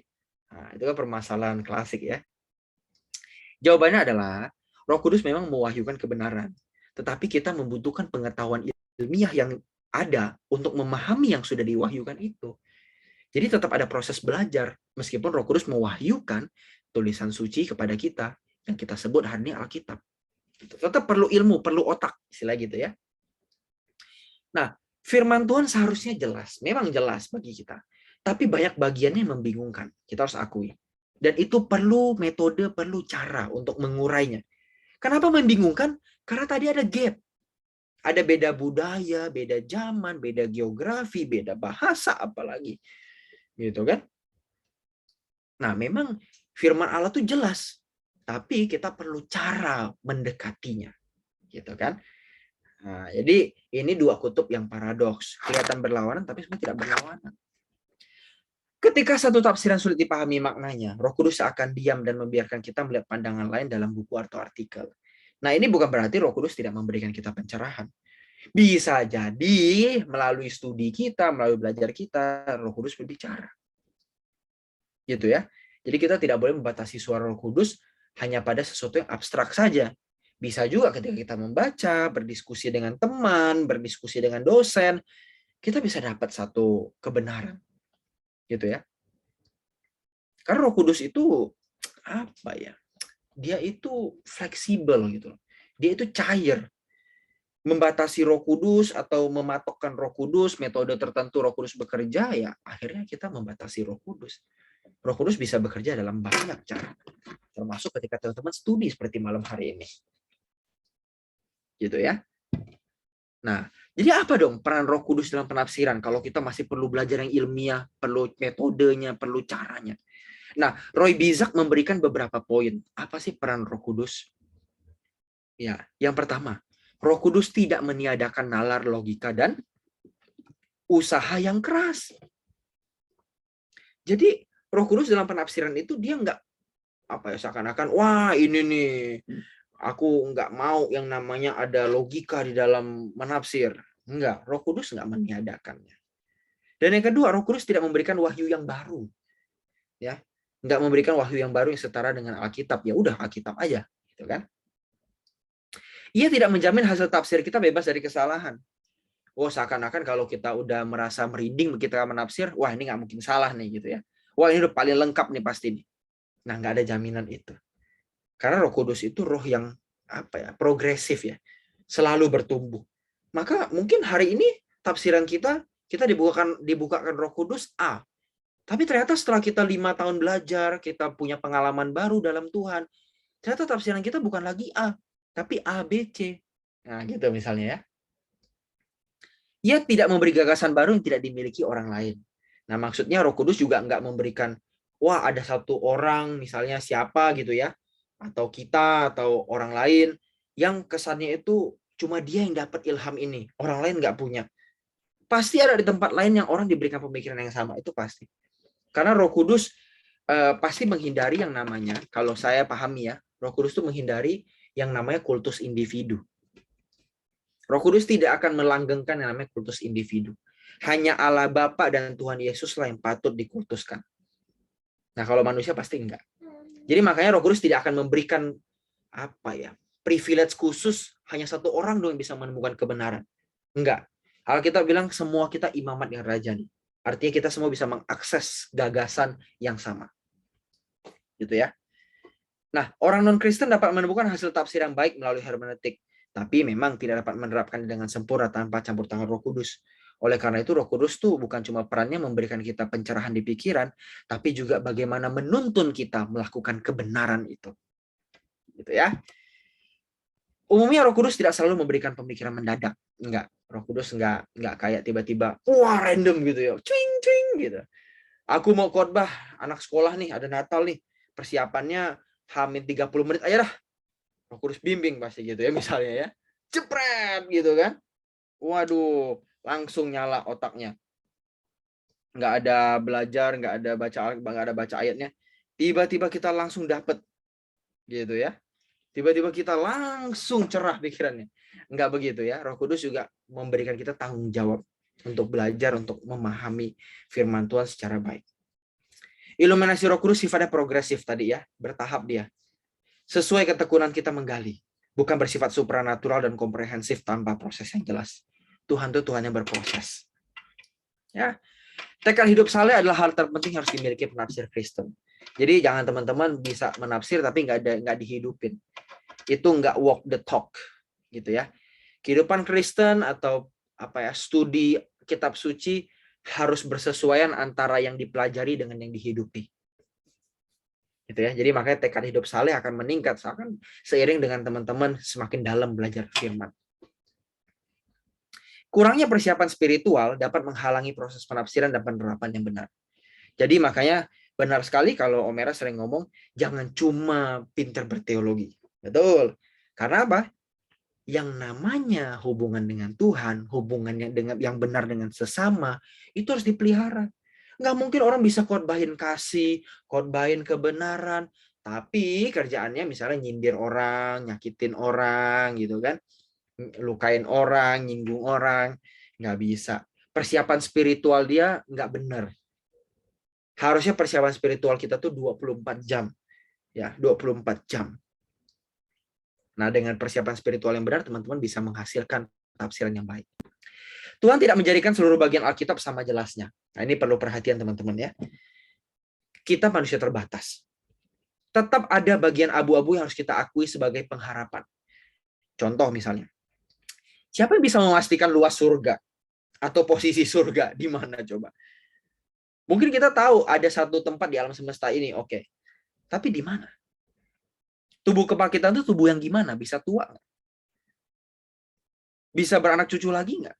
Nah, itu kan permasalahan klasik ya. Jawabannya adalah Roh Kudus memang mewahyukan kebenaran, tetapi kita membutuhkan pengetahuan ilmiah yang ada untuk memahami yang sudah diwahyukan itu. Jadi tetap ada proses belajar, meskipun Roh Kudus mewahyukan tulisan suci kepada kita, yang kita sebut hari ini Alkitab. Tetap perlu ilmu, perlu otak, istilah gitu ya. Nah, firman Tuhan seharusnya jelas, memang jelas bagi kita. Tapi banyak bagiannya yang membingungkan, kita harus akui. Dan itu perlu metode, perlu cara untuk mengurainya. Kenapa membingungkan? Karena tadi ada gap. Ada beda budaya, beda zaman, beda geografi, beda bahasa apalagi. Gitu kan? Nah, memang firman Allah itu jelas, tapi kita perlu cara mendekatinya. Gitu kan? Nah, jadi ini dua kutub yang paradoks, kelihatan berlawanan tapi sebenarnya tidak berlawanan. Ketika satu tafsiran sulit dipahami maknanya, Roh Kudus akan diam dan membiarkan kita melihat pandangan lain dalam buku atau artikel. Nah, ini bukan berarti Roh Kudus tidak memberikan kita pencerahan. Bisa jadi melalui studi kita, melalui belajar kita, Roh Kudus berbicara. Gitu ya. Jadi kita tidak boleh membatasi suara Roh Kudus hanya pada sesuatu yang abstrak saja. Bisa juga ketika kita membaca, berdiskusi dengan teman, berdiskusi dengan dosen, kita bisa dapat satu kebenaran. Gitu ya. Karena Roh Kudus itu apa ya? Dia itu fleksibel gitu. Dia itu cair. Membatasi Roh Kudus atau mematokkan Roh Kudus, metode tertentu Roh Kudus bekerja, ya akhirnya kita membatasi Roh Kudus. Roh Kudus bisa bekerja dalam banyak cara. Termasuk ketika teman-teman studi seperti malam hari ini. Gitu ya. Nah, jadi apa dong peran Roh Kudus dalam penafsiran kalau kita masih perlu belajar yang ilmiah, perlu metodenya, perlu caranya. Nah, Roy Bizak memberikan beberapa poin. Apa sih peran Roh Kudus? Ya, yang pertama, Roh Kudus tidak meniadakan nalar logika dan usaha yang keras. Jadi, Roh Kudus dalam penafsiran itu dia nggak apa ya seakan-akan wah ini nih aku nggak mau yang namanya ada logika di dalam menafsir. Enggak, Roh Kudus nggak meniadakannya. Dan yang kedua, Roh Kudus tidak memberikan wahyu yang baru. Ya, nggak memberikan wahyu yang baru yang setara dengan Alkitab. Ya udah Alkitab aja, gitu kan? Ia tidak menjamin hasil tafsir kita bebas dari kesalahan. Oh, seakan-akan kalau kita udah merasa merinding kita menafsir, wah ini nggak mungkin salah nih gitu ya. Wah ini udah paling lengkap nih pasti nih. Nah, nggak ada jaminan itu. Karena Roh Kudus itu roh yang progresif ya, selalu bertumbuh. Maka mungkin hari ini tafsiran kita dibukakan Roh Kudus A. Tapi ternyata setelah kita 5 tahun belajar, kita punya pengalaman baru dalam Tuhan, ternyata tafsiran kita bukan lagi A, tapi A, B, C. Nah, gitu misalnya ya. Ia tidak memberi gagasan baru yang tidak dimiliki orang lain. Nah, maksudnya Roh Kudus juga nggak memberikan, wah ada satu orang, misalnya siapa gitu ya, atau kita, atau orang lain, yang kesannya itu cuma dia yang dapat ilham ini, orang lain nggak punya. Pasti ada di tempat lain yang orang diberikan pemikiran yang sama, itu pasti. Karena Roh Kudus pasti menghindari yang namanya, kalau saya pahami ya, Roh Kudus itu menghindari yang namanya kultus individu. Roh Kudus tidak akan melanggengkan yang namanya kultus individu. Hanya Allah Bapa dan Tuhan Yesus lah yang patut dikultuskan. Nah, kalau manusia pasti enggak. Jadi makanya Roh Kudus tidak akan memberikan privilege khusus hanya satu orang doang yang bisa menemukan kebenaran. Enggak. Alkitab bilang semua kita imamat yang rajani. Artinya kita semua bisa mengakses gagasan yang sama. Gitu ya. Nah, orang non-Kristen dapat menemukan hasil tafsir yang baik melalui hermeneutik, tapi memang tidak dapat menerapkan dengan sempurna tanpa campur tangan Roh Kudus. Oleh karena itu Roh Kudus tuh bukan cuma perannya memberikan kita pencerahan di pikiran, tapi juga bagaimana menuntun kita melakukan kebenaran itu. Gitu ya. Umumnya Roh Kudus tidak selalu memberikan pemikiran mendadak. Enggak. Roh Kudus enggak kayak tiba-tiba wah random gitu ya. Cuing cuing gitu. Aku mau khotbah anak sekolah nih, ada Natal nih. Persiapannya Hamin 30 menit aja dah. Roh Kudus bimbing pasti gitu ya misalnya ya. Jepret gitu kan. Waduh, langsung nyala otaknya. Nggak ada belajar, nggak ada baca ayatnya. Tiba-tiba kita langsung dapet gitu ya. Tiba-tiba kita langsung cerah pikirannya. Nggak begitu ya. Roh Kudus juga memberikan kita tanggung jawab untuk belajar, untuk memahami firman Tuhan secara baik. Iluminasi Roh Kudus sifatnya progresif tadi ya, bertahap dia. Sesuai ketekunan kita menggali, bukan bersifat supranatural dan komprehensif tanpa proses yang jelas. Tuhan itu Tuhan yang berproses. Ya, tekad hidup saleh adalah hal terpenting harus dimiliki penafsir Kristen. Jadi jangan teman-teman bisa menafsir tapi nggak dihidupin. Itu nggak walk the talk, gitu ya. Kehidupan Kristen atau studi kitab suci harus bersesuaian antara yang dipelajari dengan yang dihidupi. Gitu ya. Jadi makanya tekad hidup saleh akan meningkat seiring dengan teman-teman semakin dalam belajar firman. Kurangnya persiapan spiritual dapat menghalangi proses penafsiran dan penerapan yang benar. Jadi makanya benar sekali kalau Om Era sering ngomong, jangan cuma pintar berteologi. Betul. Karena apa? Yang namanya hubungan dengan Tuhan, hubungan yang benar dengan sesama, itu harus dipelihara. Nggak mungkin orang bisa khotbahin kasih, khotbahin kebenaran, tapi kerjaannya misalnya nyindir orang, nyakitin orang, gitu kan, lukain orang, nyinggung orang, nggak bisa. Persiapan spiritual dia nggak benar. Harusnya persiapan spiritual kita tuh 24 jam, ya 24 jam. Nah, dengan persiapan spiritual yang benar, teman-teman bisa menghasilkan tafsiran yang baik. Tuhan tidak menjadikan seluruh bagian Alkitab sama jelasnya. Nah, ini perlu perhatian teman-teman ya. Kita manusia terbatas. Tetap ada bagian abu-abu yang harus kita akui sebagai pengharapan. Contoh misalnya, siapa yang bisa memastikan luas surga atau posisi surga di mana coba? Mungkin kita tahu ada satu tempat di alam semesta ini, oke. Tapi di mana? Tubuh kepala kita itu tubuh yang gimana? Bisa tua nggak? Bisa beranak cucu lagi nggak?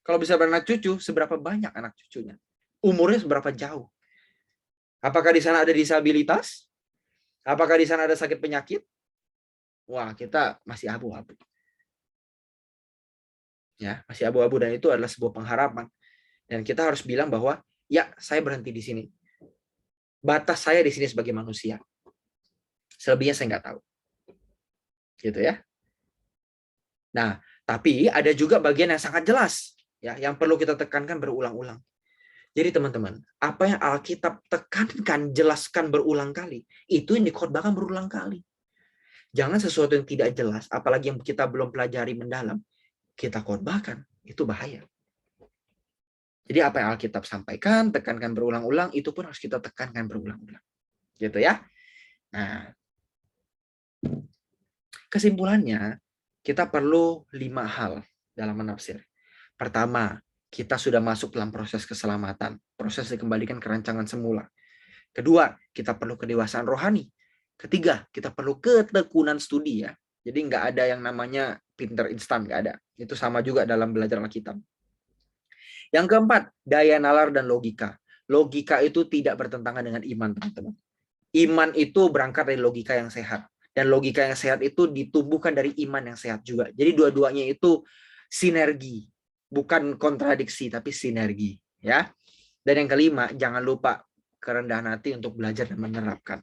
Kalau bisa beranak cucu, seberapa banyak anak cucunya? Umurnya seberapa jauh? Apakah di sana ada disabilitas? Apakah di sana ada sakit penyakit? Wah, kita masih abu-abu. Ya, masih abu-abu, dan itu adalah sebuah pengharapan. Dan kita harus bilang bahwa, ya, saya berhenti di sini. Batas saya di sini sebagai manusia. Selebihnya saya nggak tahu. Gitu ya. Nah, tapi ada juga bagian yang sangat jelas, ya, yang perlu kita tekankan berulang-ulang. Jadi teman-teman, apa yang Alkitab tekankan, jelaskan berulang kali, itu yang dikhotbahkan berulang kali. Jangan sesuatu yang tidak jelas, apalagi yang kita belum pelajari mendalam, kita khotbahkan. Itu bahaya. Jadi apa yang Alkitab sampaikan, tekankan berulang-ulang, itu pun harus kita tekankan berulang-ulang. Gitu ya. Nah, Kesimpulannya, kita perlu 5 hal dalam menafsir. Pertama, kita sudah masuk dalam proses keselamatan, proses dikembalikan ke rancangan semula. Kedua, kita perlu kedewasaan rohani. Ketiga, kita perlu ketekunan studi ya. Jadi nggak ada yang namanya pinter instan, nggak ada. Itu sama juga dalam belajar Alkitab. Yang keempat, daya nalar dan logika. Logika itu tidak bertentangan dengan iman, teman-teman. Iman itu berangkat dari logika yang sehat. Dan logika yang sehat itu ditumbuhkan dari iman yang sehat juga. Jadi dua-duanya itu sinergi. Bukan kontradiksi, tapi sinergi. Ya. Dan yang kelima, jangan lupa kerendahan hati untuk belajar dan menerapkan.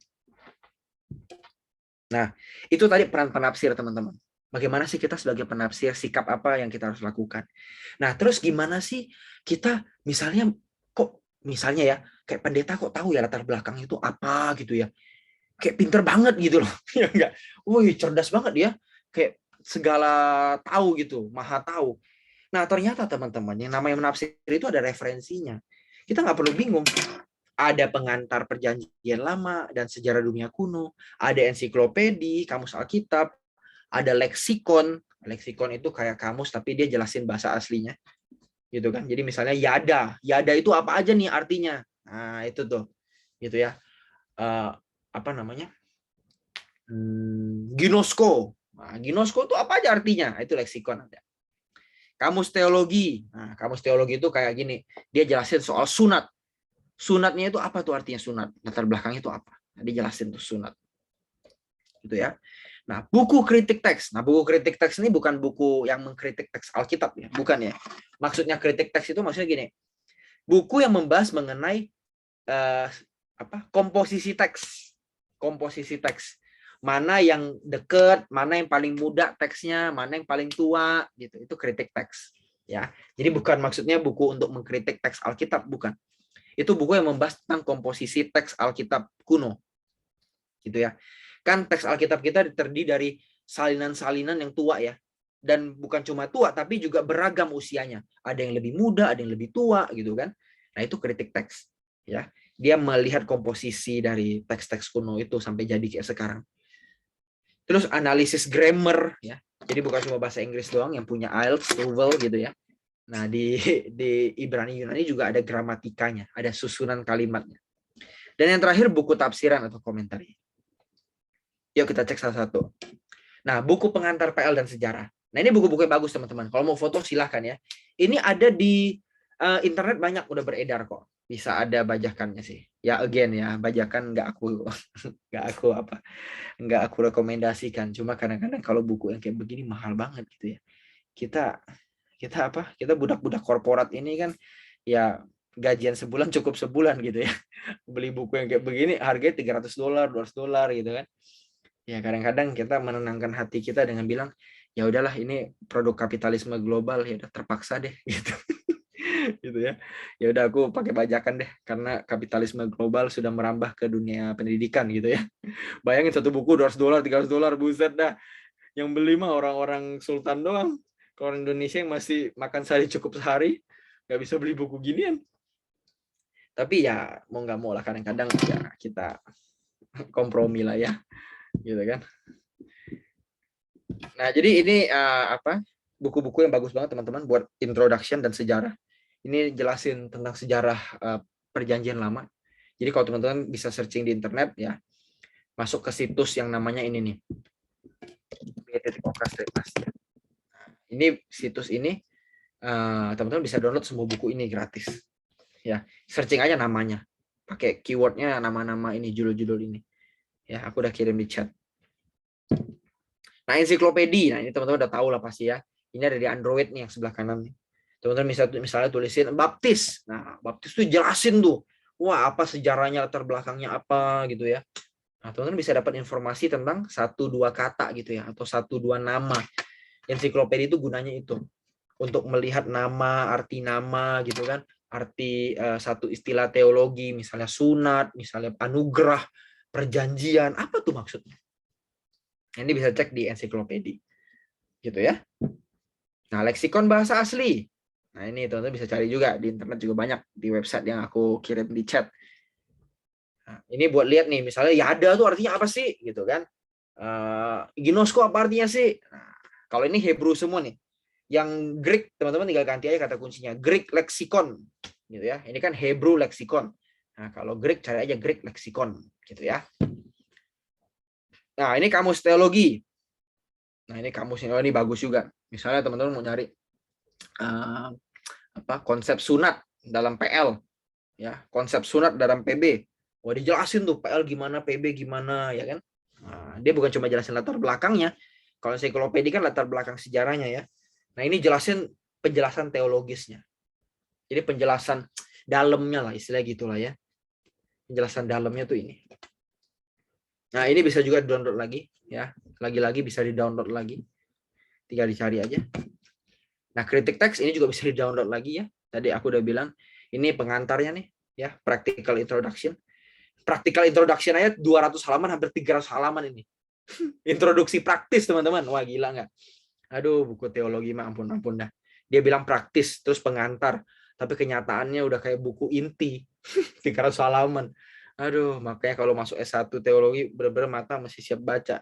Nah, itu tadi peran penafsir, teman-teman. Bagaimana sih kita sebagai penafsir, sikap apa yang kita harus lakukan. Nah, terus gimana sih kita misalnya ya, kayak pendeta kok tahu ya latar belakang itu apa gitu ya. Kayak pinter banget gitu loh. Ya enggak. Wih, cerdas banget dia. Kayak segala tahu gitu, maha tahu. Nah, ternyata teman-teman, yang namanya menafsir itu ada referensinya. Kita nggak perlu bingung. Ada pengantar perjanjian lama dan sejarah dunia kuno, ada ensiklopedi, kamus Alkitab, ada leksikon. Leksikon itu kayak kamus tapi dia jelasin bahasa aslinya. Gitu kan. Jadi misalnya yada. Yada itu apa aja nih artinya? Nah, itu tuh. Gitu ya. Apa namanya? Ginosko. Nah, ginosko itu apa aja artinya? Itu leksikon ada. Kamus teologi. Nah, kamus teologi itu kayak gini. Dia jelasin soal sunat. Sunatnya itu apa tuh artinya sunat? Latar belakangnya itu apa? Nah, dijelasin tuh sunat. Gitu ya. Nah, buku kritik teks. Nah, buku kritik teks ini bukan buku yang mengkritik teks Alkitab ya, bukan ya. Maksudnya kritik teks itu maksudnya gini. Buku yang membahas mengenai komposisi teks. Komposisi teks. Mana yang dekat, mana yang paling muda teksnya, mana yang paling tua gitu. Itu kritik teks ya. Jadi bukan maksudnya buku untuk mengkritik teks Alkitab, bukan. Itu buku yang membahas tentang komposisi teks Alkitab kuno. Gitu ya. Kan teks Alkitab kita terdiri dari salinan-salinan yang tua ya. Dan bukan cuma tua, tapi juga beragam usianya. Ada yang lebih muda, ada yang lebih tua gitu kan. Nah, itu kritik teks. Ya. Dia melihat komposisi dari teks-teks kuno itu sampai jadi kayak sekarang. Terus analisis grammar ya. Jadi bukan cuma bahasa Inggris doang yang punya IELTS, TOEFL gitu ya. Nah, di Ibrani Yunani juga ada gramatikanya, ada susunan kalimatnya. Dan yang terakhir buku tafsiran atau komentar. Yuk kita cek satu-satu. Nah, buku pengantar PL dan sejarah. Nah, ini buku-buku yang bagus, teman-teman. Kalau mau foto silahkan ya. Ini ada di internet banyak udah beredar kok. Bisa ada bajakannya sih. Ya again ya, bajakan nggak aku rekomendasikan. Cuma kadang-kadang kalau buku yang kayak begini mahal banget gitu ya. Kita budak-budak korporat ini kan ya gajian sebulan cukup sebulan gitu ya. Beli buku yang kayak begini harganya $300, $200 gitu kan. Ya kadang-kadang kita menenangkan hati kita dengan bilang ya udahlah ini produk kapitalisme global ya udah terpaksa deh gitu. Gitu ya. Ya udah aku pakai bajakan deh karena kapitalisme global sudah merambah ke dunia pendidikan gitu ya. Bayangin satu buku $200, $300, buset dah. Yang beli mah orang-orang sultan doang. Kalau orang Indonesia yang masih makan sehari cukup sehari, nggak bisa beli buku ginian. Tapi ya mau nggak mau lah kadang-kadang ya kita kompromi lah ya, gitu kan. Nah jadi ini buku-buku yang bagus banget teman-teman buat introduction dan sejarah. Ini jelasin tentang sejarah perjanjian lama. Jadi kalau teman-teman bisa searching di internet ya, masuk ke situs yang namanya ini nih. Ini situs ini teman-teman bisa download semua buku ini gratis ya, searching aja namanya pakai keywordnya nama-nama ini, judul-judul ini ya, aku udah kirim di chat. Nah ensiklopedi, nah ini teman-teman udah tahu lah pasti ya, ini ada di Android nih yang sebelah kanan nih. Teman-teman misalnya tulisin baptis, nah baptis tuh jelasin tuh wah apa sejarahnya, latar belakangnya apa gitu ya. Nah teman-teman bisa dapat informasi tentang 1-2 kata gitu ya, atau 1-2 nama. Ensiklopedi itu gunanya itu untuk melihat nama, arti nama gitu kan, arti satu istilah teologi, misalnya sunat, misalnya anugerah, perjanjian, apa tuh maksudnya. Ini bisa cek di ensiklopedi gitu ya. Nah, leksikon bahasa asli. Nah, ini teman-teman bisa cari juga di internet, juga banyak di website yang aku kirim di chat. Nah, ini buat lihat nih, misalnya yada tuh artinya apa sih gitu kan. Ginosko apa artinya sih? Nah, kalau ini Hebrew semua nih. Yang Greek, teman-teman tinggal ganti aja kata kuncinya. Greek lexicon, gitu ya. Ini kan Hebrew lexicon. Nah, kalau Greek cari aja Greek lexicon, gitu ya. Nah, ini kamus teologi. Nah, ini kamusnya, ini bagus juga. Misalnya teman-teman mau nyari konsep sunat dalam PL, ya, konsep sunat dalam PB. Wah, dijelasin tuh PL gimana, PB gimana, ya kan? Nah, dia bukan cuma jelasin latar belakangnya. Kalau ensiklopedi kan latar belakang sejarahnya ya. Nah, ini jelasin penjelasan teologisnya. Jadi penjelasan dalamnya lah, istilah gitulah ya. Penjelasan dalamnya tuh ini. Nah, ini bisa juga di-download lagi ya. Lagi-lagi bisa di-download lagi. Tinggal dicari aja. Nah, kritik teks ini juga bisa di-download lagi ya. Tadi aku udah bilang, ini pengantarnya nih ya, practical introduction. Practical introduction aja 200 halaman, hampir 300 halaman ini. Introduksi praktis, teman-teman. Wah, gila nggak? Aduh, buku teologi mah ampun-ampun dah. Dia bilang praktis, terus pengantar. Tapi kenyataannya udah kayak buku inti. 300 halaman. Aduh, makanya kalau masuk S1 teologi, bener-bener mata masih siap baca.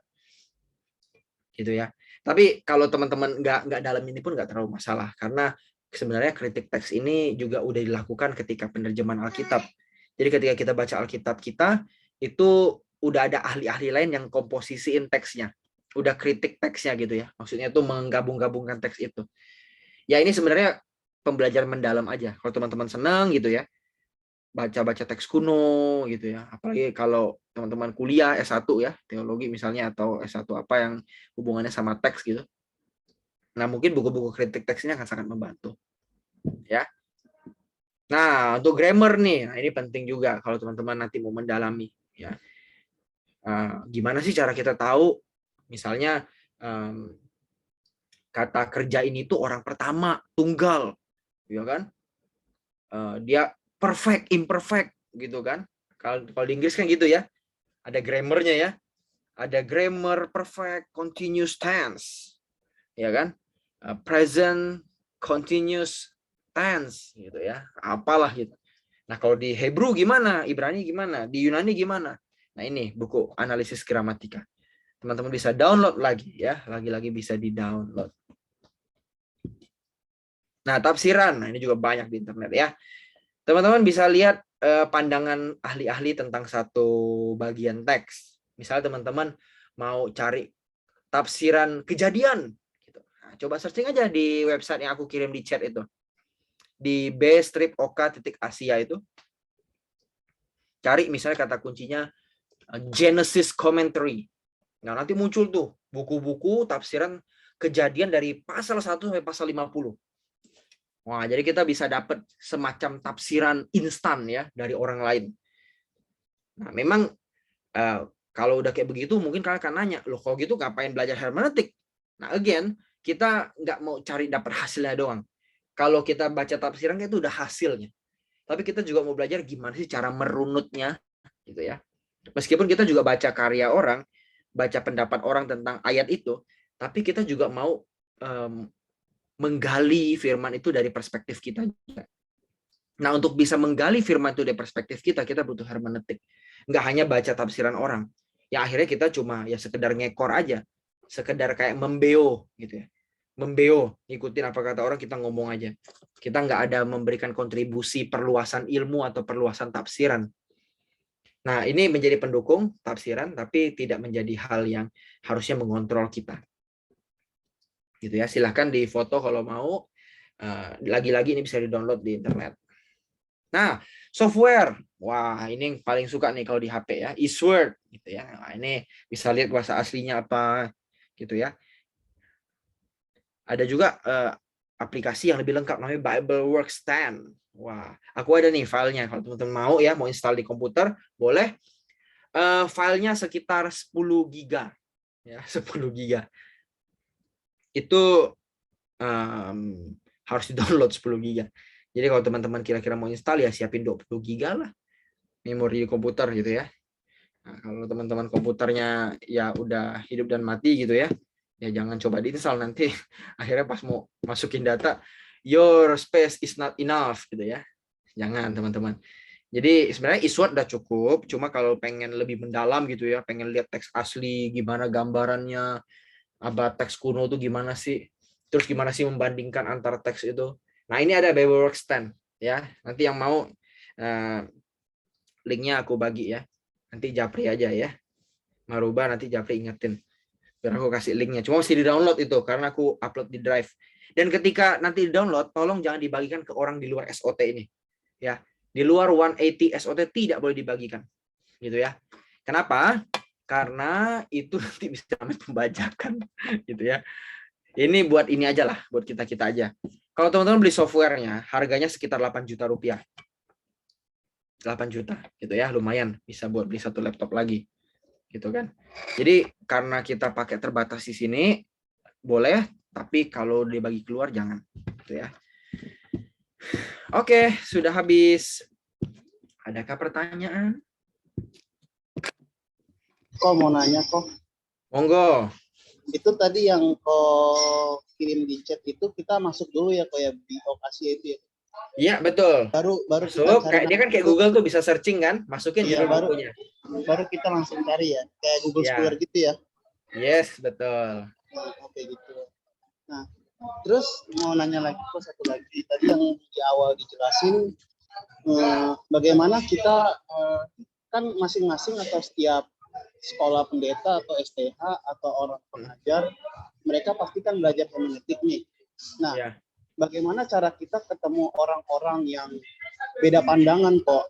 Gitu ya. Tapi kalau teman-teman nggak dalam ini pun nggak terlalu masalah. Karena sebenarnya kritik teks ini juga udah dilakukan ketika penerjemahan Alkitab. Jadi ketika kita baca Alkitab kita, itu udah ada ahli-ahli lain yang komposisiin teksnya. Udah kritik teksnya gitu ya. Maksudnya tuh menggabung-gabungkan teks itu. Ya ini sebenarnya pembelajaran mendalam aja. Kalau teman-teman senang gitu ya, baca-baca teks kuno gitu ya. Apalagi kalau teman-teman kuliah S1 ya, teologi misalnya, atau S1 apa yang hubungannya sama teks gitu. Nah, mungkin buku-buku kritik teksnya akan sangat membantu. Ya. Nah, untuk grammar nih, nah ini penting juga kalau teman-teman nanti mau mendalami ya. Gimana sih cara kita tahu misalnya kata kerja ini tuh orang pertama, tunggal, ya kan? Dia perfect, imperfect gitu kan? Kalau di Inggris kan gitu ya. Ada grammarnya ya. Ada grammar perfect, continuous tense, ya kan? Present continuous tense gitu ya. Apalah gitu. Nah, kalau di Hebrew gimana? Ibrani gimana? Di Yunani gimana? Nah, ini buku analisis gramatika. Teman-teman bisa download lagi ya. Lagi-lagi bisa di-download. Nah, tafsiran. Nah, ini juga banyak di internet ya. Teman-teman bisa lihat pandangan ahli-ahli tentang satu bagian teks. Misalnya teman-teman mau cari tafsiran Kejadian. Gitu. Nah, coba searching aja di website yang aku kirim di chat itu. Di b-ok.asia itu. Cari misalnya kata kuncinya Genesis Commentary. Nah, nanti muncul tuh buku-buku tafsiran Kejadian dari pasal 1 sampai pasal 50. Wah, jadi kita bisa dapat semacam tafsiran instan ya dari orang lain. Nah, memang kalau udah kayak begitu mungkin kalian akan nanya, loh kalau gitu ngapain belajar hermeneutik? Nah, again, kita nggak mau cari dapat hasilnya doang. Kalau kita baca tafsiran itu udah hasilnya. Tapi kita juga mau belajar gimana sih cara merunutnya gitu ya. Meskipun kita juga baca karya orang, baca pendapat orang tentang ayat itu, tapi kita juga mau menggali firman itu dari perspektif kita. Nah, untuk bisa menggali firman itu dari perspektif kita, kita butuh hermeneutik. Nggak hanya baca tafsiran orang. Ya akhirnya kita cuma ya sekedar ngekor aja. Sekedar kayak membeo gitu ya. Membeo, ngikutin apa kata orang, kita ngomong aja. Kita nggak ada memberikan kontribusi perluasan ilmu atau perluasan tafsiran. Nah, ini menjadi pendukung tafsiran, tapi tidak menjadi hal yang harusnya mengontrol kita. Gitu ya, silahkan di foto kalau mau. Lagi-lagi ini bisa di-download di internet. Nah, software. Wah, ini yang paling suka nih kalau di HP ya, Eastword gitu ya. Nah, ini bisa lihat bahasa aslinya apa gitu ya. Ada juga aplikasi yang lebih lengkap namanya Bible Works 10. Wah, aku ada nih filenya. Kalau teman-teman mau ya, mau install di komputer, boleh. Filenya sekitar 10 giga. Ya, 10 giga. Itu harus di-download 10 giga. Jadi kalau teman-teman kira-kira mau install ya siapin 20 giga lah memori di komputer gitu ya. Nah, kalau teman-teman komputernya ya udah hidup dan mati gitu ya, ya jangan coba diinstal nanti. Akhirnya pas mau masukin data, your space is not enough gitu ya. Jangan teman-teman. Jadi sebenarnya Isword udah cukup, cuma kalau pengen lebih mendalam gitu ya, pengen lihat teks asli, gimana gambarannya, apa teks kuno tuh gimana sih, terus gimana sih membandingkan antara teks itu. Nah ini ada Beberworks 10 ya, nanti yang mau linknya aku bagi ya, nanti Japri aja ya, Maruba nanti Japri ingetin, biar aku kasih linknya. Cuma mesti di-download itu, karena aku upload di Drive. Dan ketika nanti di-download, tolong jangan dibagikan ke orang di luar SOT ini ya. Di luar 180 SOT tidak boleh dibagikan. Gitu ya. Kenapa? Karena itu nanti bisa namanya pembajakan gitu ya. Ini buat ini aja lah, buat kita-kita aja. Kalau teman-teman beli softwarenya, harganya sekitar 8 juta rupiah. 8 juta gitu ya, lumayan bisa buat beli satu laptop lagi. Gitu kan. Jadi karena kita pakai terbatas di sini boleh, tapi kalau dibagi keluar jangan gitu ya. Oke, sudah habis. Adakah pertanyaan? Kok mau nanya kok, Monggo. itu tadi yang kok kirim di chat itu kita masuk dulu ya kok ya di lokasi itu ya. Iya, betul. Baru kita Masuk, cari kayak dia kan kayak itu. Google tuh bisa searching kan, masukin Iya, judul baru. bukunya. Baru kita langsung cari ya, kayak Google Iya. Scholar gitu ya. Yes, betul. Oke gitu. Nah, terus mau nanya lagi kok satu lagi. Tadi yang di awal dijelasin bagaimana kita kan masing-masing atau setiap sekolah pendeta atau STH atau orang pengajar, mereka pasti kan belajar hermeneutik nih. Nah, Iya. bagaimana cara kita ketemu orang-orang yang beda pandangan kok,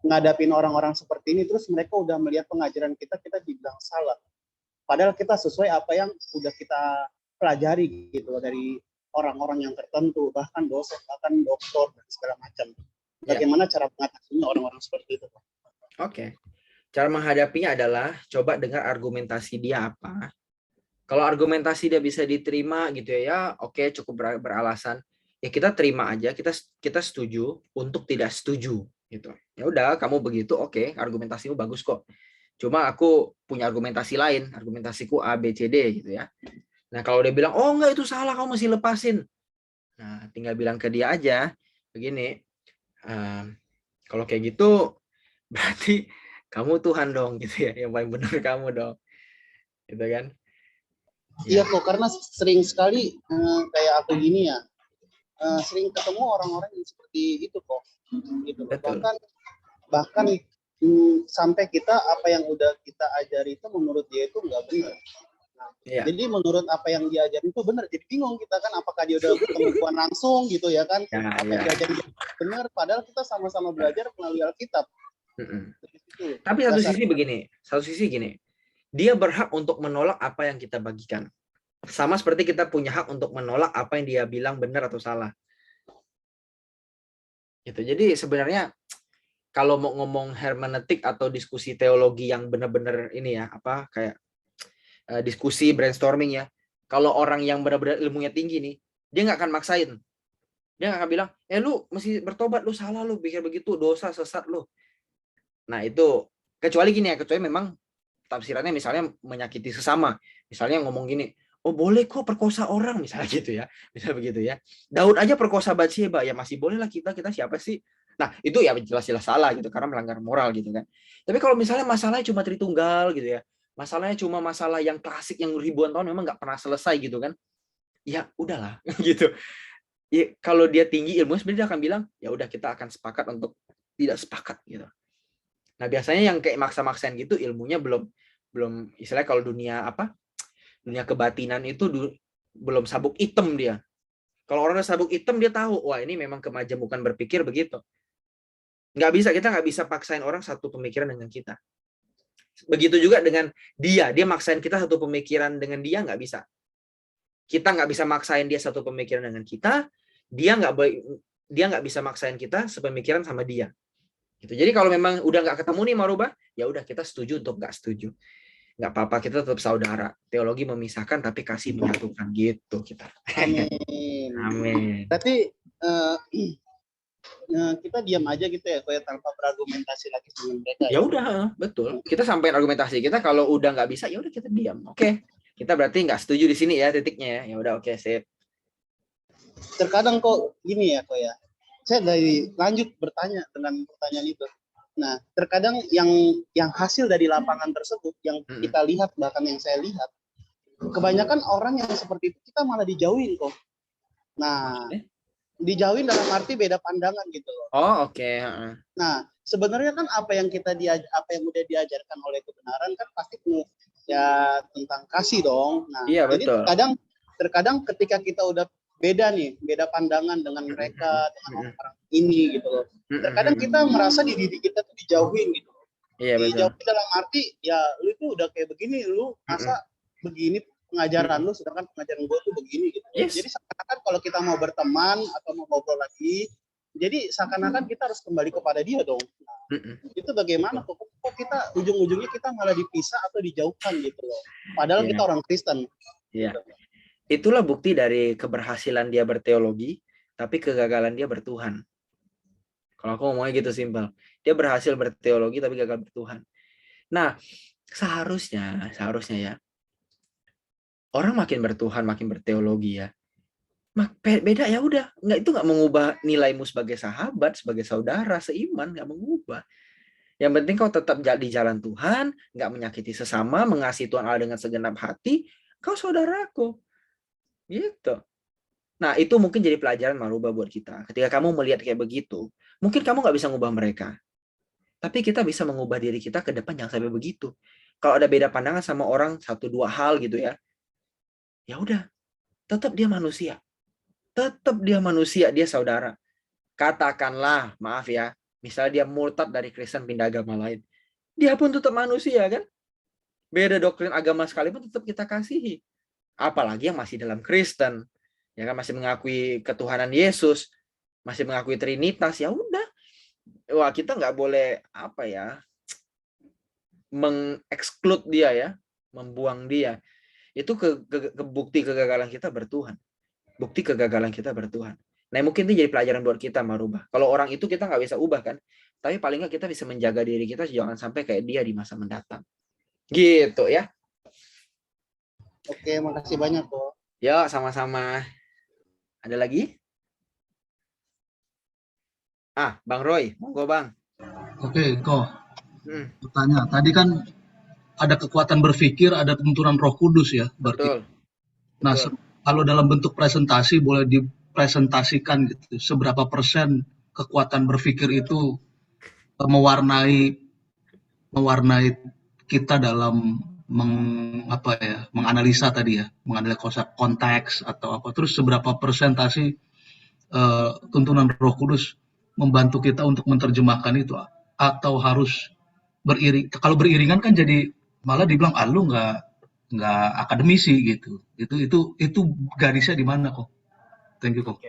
ngadapin orang-orang seperti ini, terus mereka udah melihat pengajaran kita dibilang salah. Padahal kita sesuai apa yang udah kita pelajari gitu loh, dari orang-orang yang tertentu, bahkan dosen, bahkan doktor, dan segala macam. Bagaimana cara mengatasinya orang-orang seperti itu? Oke. Cara menghadapinya adalah coba dengar argumentasi dia apa. Kalau argumentasi dia bisa diterima gitu ya, oke, cukup beralasan. Ya kita terima aja, kita setuju untuk tidak setuju gitu. Ya udah, kamu begitu, oke, argumentasimu bagus kok. Cuma aku punya argumentasi lain, argumentasiku A, B, C, D gitu ya. Nah, kalau dia bilang, oh enggak itu salah, kamu mesti lepasin. Nah, tinggal bilang ke dia aja, begini, kalau kayak gitu, berarti kamu Tuhan dong gitu ya, yang paling benar kamu dong. Gitu kan. Iya kok, karena sering sekali kayak aku gini ya, sering ketemu orang-orang yang seperti itu kok. Gitu. Betul. Bahkan sampai kita apa yang udah kita ajari itu menurut dia itu nggak benar. Nah, jadi menurut apa yang diajarin itu benar. Jadi bingung kita kan, apakah dia udah ketemu langsung gitu ya kan? Apa yang diajarin benar, padahal kita sama-sama belajar melalui Alkitab. Tapi satu sisi gini, dia berhak untuk menolak apa yang kita bagikan. Sama seperti kita punya hak untuk menolak apa yang dia bilang benar atau salah. Gitu. Jadi sebenarnya kalau mau ngomong hermeneutik atau diskusi teologi yang benar-benar ini ya, apa kayak diskusi brainstorming ya. Kalau orang yang benar-benar ilmunya tinggi nih, dia nggak akan maksain. Dia nggak akan bilang, lu mesti bertobat, lu salah, lu pikir begitu, dosa, sesat lu. Nah itu, kecuali gini ya, kecuali memang tafsirannya misalnya menyakiti sesama. Misalnya ngomong gini, oh boleh kok perkosa orang, misalnya gitu ya. Misalnya begitu ya. Daud aja perkosa Batsyeba, ya masih boleh lah kita siapa sih? Nah itu ya jelas-jelas salah gitu, karena melanggar moral gitu kan. Tapi kalau misalnya masalahnya cuma Tritunggal gitu ya, masalahnya cuma masalah yang klasik yang ribuan tahun memang nggak pernah selesai gitu kan, ya udahlah gitu. Ya, kalau dia tinggi ilmunya sebenarnya dia akan bilang, ya udah kita akan sepakat untuk tidak sepakat gitu. Nah biasanya yang kayak maksa-maksain gitu ilmunya belum istilahnya kalau dunia kebatinan itu belum sabuk hitam dia. Kalau orang udah sabuk hitam dia tahu, wah ini memang kemajemukan berpikir begitu. Kita nggak bisa paksain orang satu pemikiran dengan kita. Begitu juga dengan dia maksain kita satu pemikiran dengan dia, nggak bisa. Kita nggak bisa maksain dia satu pemikiran dengan kita, dia nggak bisa maksain kita sepemikiran sama dia. Gitu. Jadi kalau memang udah nggak ketemu nih Maruba, ya udah kita setuju untuk nggak setuju. Nggak apa-apa, kita tetap saudara. Teologi memisahkan tapi kasih menyatukan gitu kita. Amin. Amin. Berarti kita diam aja gitu ya, kayak tanpa berargumentasi lagi dengan mereka. Ya udah, betul. Kita sampaikan argumentasi kita, kalau udah nggak bisa ya udah kita diam. Oke. Kita berarti nggak setuju di sini ya titiknya ya. Ya udah oke, sip. Terkadang kok gini ya kok ya. saya dari lanjut bertanya dengan pertanyaan itu. Nah, terkadang yang hasil dari lapangan tersebut yang kita lihat, bahkan yang saya lihat, kebanyakan orang yang seperti itu kita malah dijauhin kok. Nah, dijauhin dalam arti beda pandangan gitu loh. Oh, oke. Nah, sebenarnya kan apa yang udah diajarkan oleh kebenaran kan pasti ya tentang kasih dong. Nah, Iya, jadi betul. terkadang ketika kita udah beda pandangan dengan mereka, dengan orang-orang ini gitu loh. Terkadang kita merasa di diri kita tuh dijauhin gitu loh. Iya, betul. Dijauhin dalam arti ya lu tuh udah kayak begini, lu masa begini pengajaran lu, sedangkan pengajaran gue tuh begini gitu. Yes. Jadi seakan-akan kalau kita mau berteman atau mau ngobrol lagi, jadi seakan-akan kita harus kembali kepada dia dong. Nah, itu bagaimana kok kita ujung-ujungnya kita malah dipisah atau dijauhkan gitu loh. Padahal kita orang Kristen. Iya. Itulah bukti dari keberhasilan dia berteologi, tapi kegagalan dia bertuhan. Kalau aku ngomongnya gitu simpel. Dia berhasil berteologi tapi gagal bertuhan. Nah, seharusnya ya, orang makin bertuhan, makin berteologi ya, beda ya udah, itu nggak mengubah nilaimu sebagai sahabat, sebagai saudara seiman, nggak mengubah. Yang penting kau tetap di jalan Tuhan, nggak menyakiti sesama, mengasihi Tuhan Allah dengan segenap hati, kau saudaraku. Gitu. Nah, itu mungkin jadi pelajaran Maruba buat kita. Ketika kamu melihat kayak begitu, mungkin kamu nggak bisa mengubah mereka. Tapi kita bisa mengubah diri kita ke depan jangan sampai begitu. Kalau ada beda pandangan sama orang 1-2 hal gitu ya, ya udah, tetap dia manusia. Tetap dia manusia, dia saudara. Katakanlah, maaf ya, misalnya dia murtad dari Kristen pindah agama lain. Dia pun tetap manusia kan? Beda doktrin agama sekalipun tetap kita kasihi. Apalagi yang masih dalam Kristen, ya kan, masih mengakui ketuhanan Yesus, masih mengakui Trinitas, ya udah. Wah, kita nggak boleh mengeksklud dia ya, membuang dia. Itu bukti kegagalan kita bertuhan. Bukti kegagalan kita bertuhan. Nah, mungkin itu jadi pelajaran buat kita, Marubah. Kalau orang itu kita nggak bisa ubah kan, tapi paling nggak kita bisa menjaga diri kita jangan sampai kayak dia di masa mendatang. Gitu ya. Oke, makasih banyak kok. Ya, sama-sama. Ada lagi? Bang Roy, monggo Bang. Oke, kok. Bertanya. Tadi kan ada kekuatan berpikir, ada tuntunan Roh Kudus ya, berarti. Betul. Nah, kalau dalam bentuk presentasi boleh dipresentasikan gitu, seberapa persen kekuatan berpikir itu mewarnai kita dalam menganalisa tadi ya, menganalisa konteks atau apa. Terus seberapa persentase tuntunan Roh Kudus membantu kita untuk menerjemahkan itu, atau harus beriring? Kalau beriringan kan jadi malah dibilang lu nggak akademisi gitu. Itu garisnya di mana kok? Thank you kok.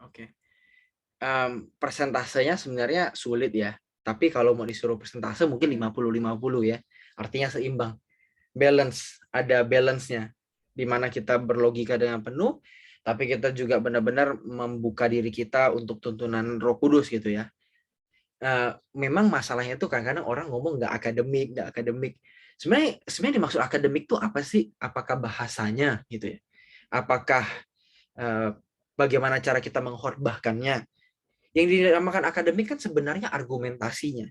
Oke. Persentasenya sebenarnya sulit ya. Tapi kalau mau disuruh persentase mungkin 50-50 ya. Artinya seimbang. Balance, ada balance-nya. Di mana kita berlogika dengan penuh, tapi kita juga benar-benar membuka diri kita untuk tuntunan Roh Kudus gitu ya. Memang masalahnya itu kadang-kadang orang ngomong nggak akademik. Sebenarnya dimaksud akademik itu apa sih? Apakah bahasanya gitu ya? Apakah bagaimana cara kita mengkhotbahkannya? Yang dinamakan akademik kan sebenarnya argumentasinya.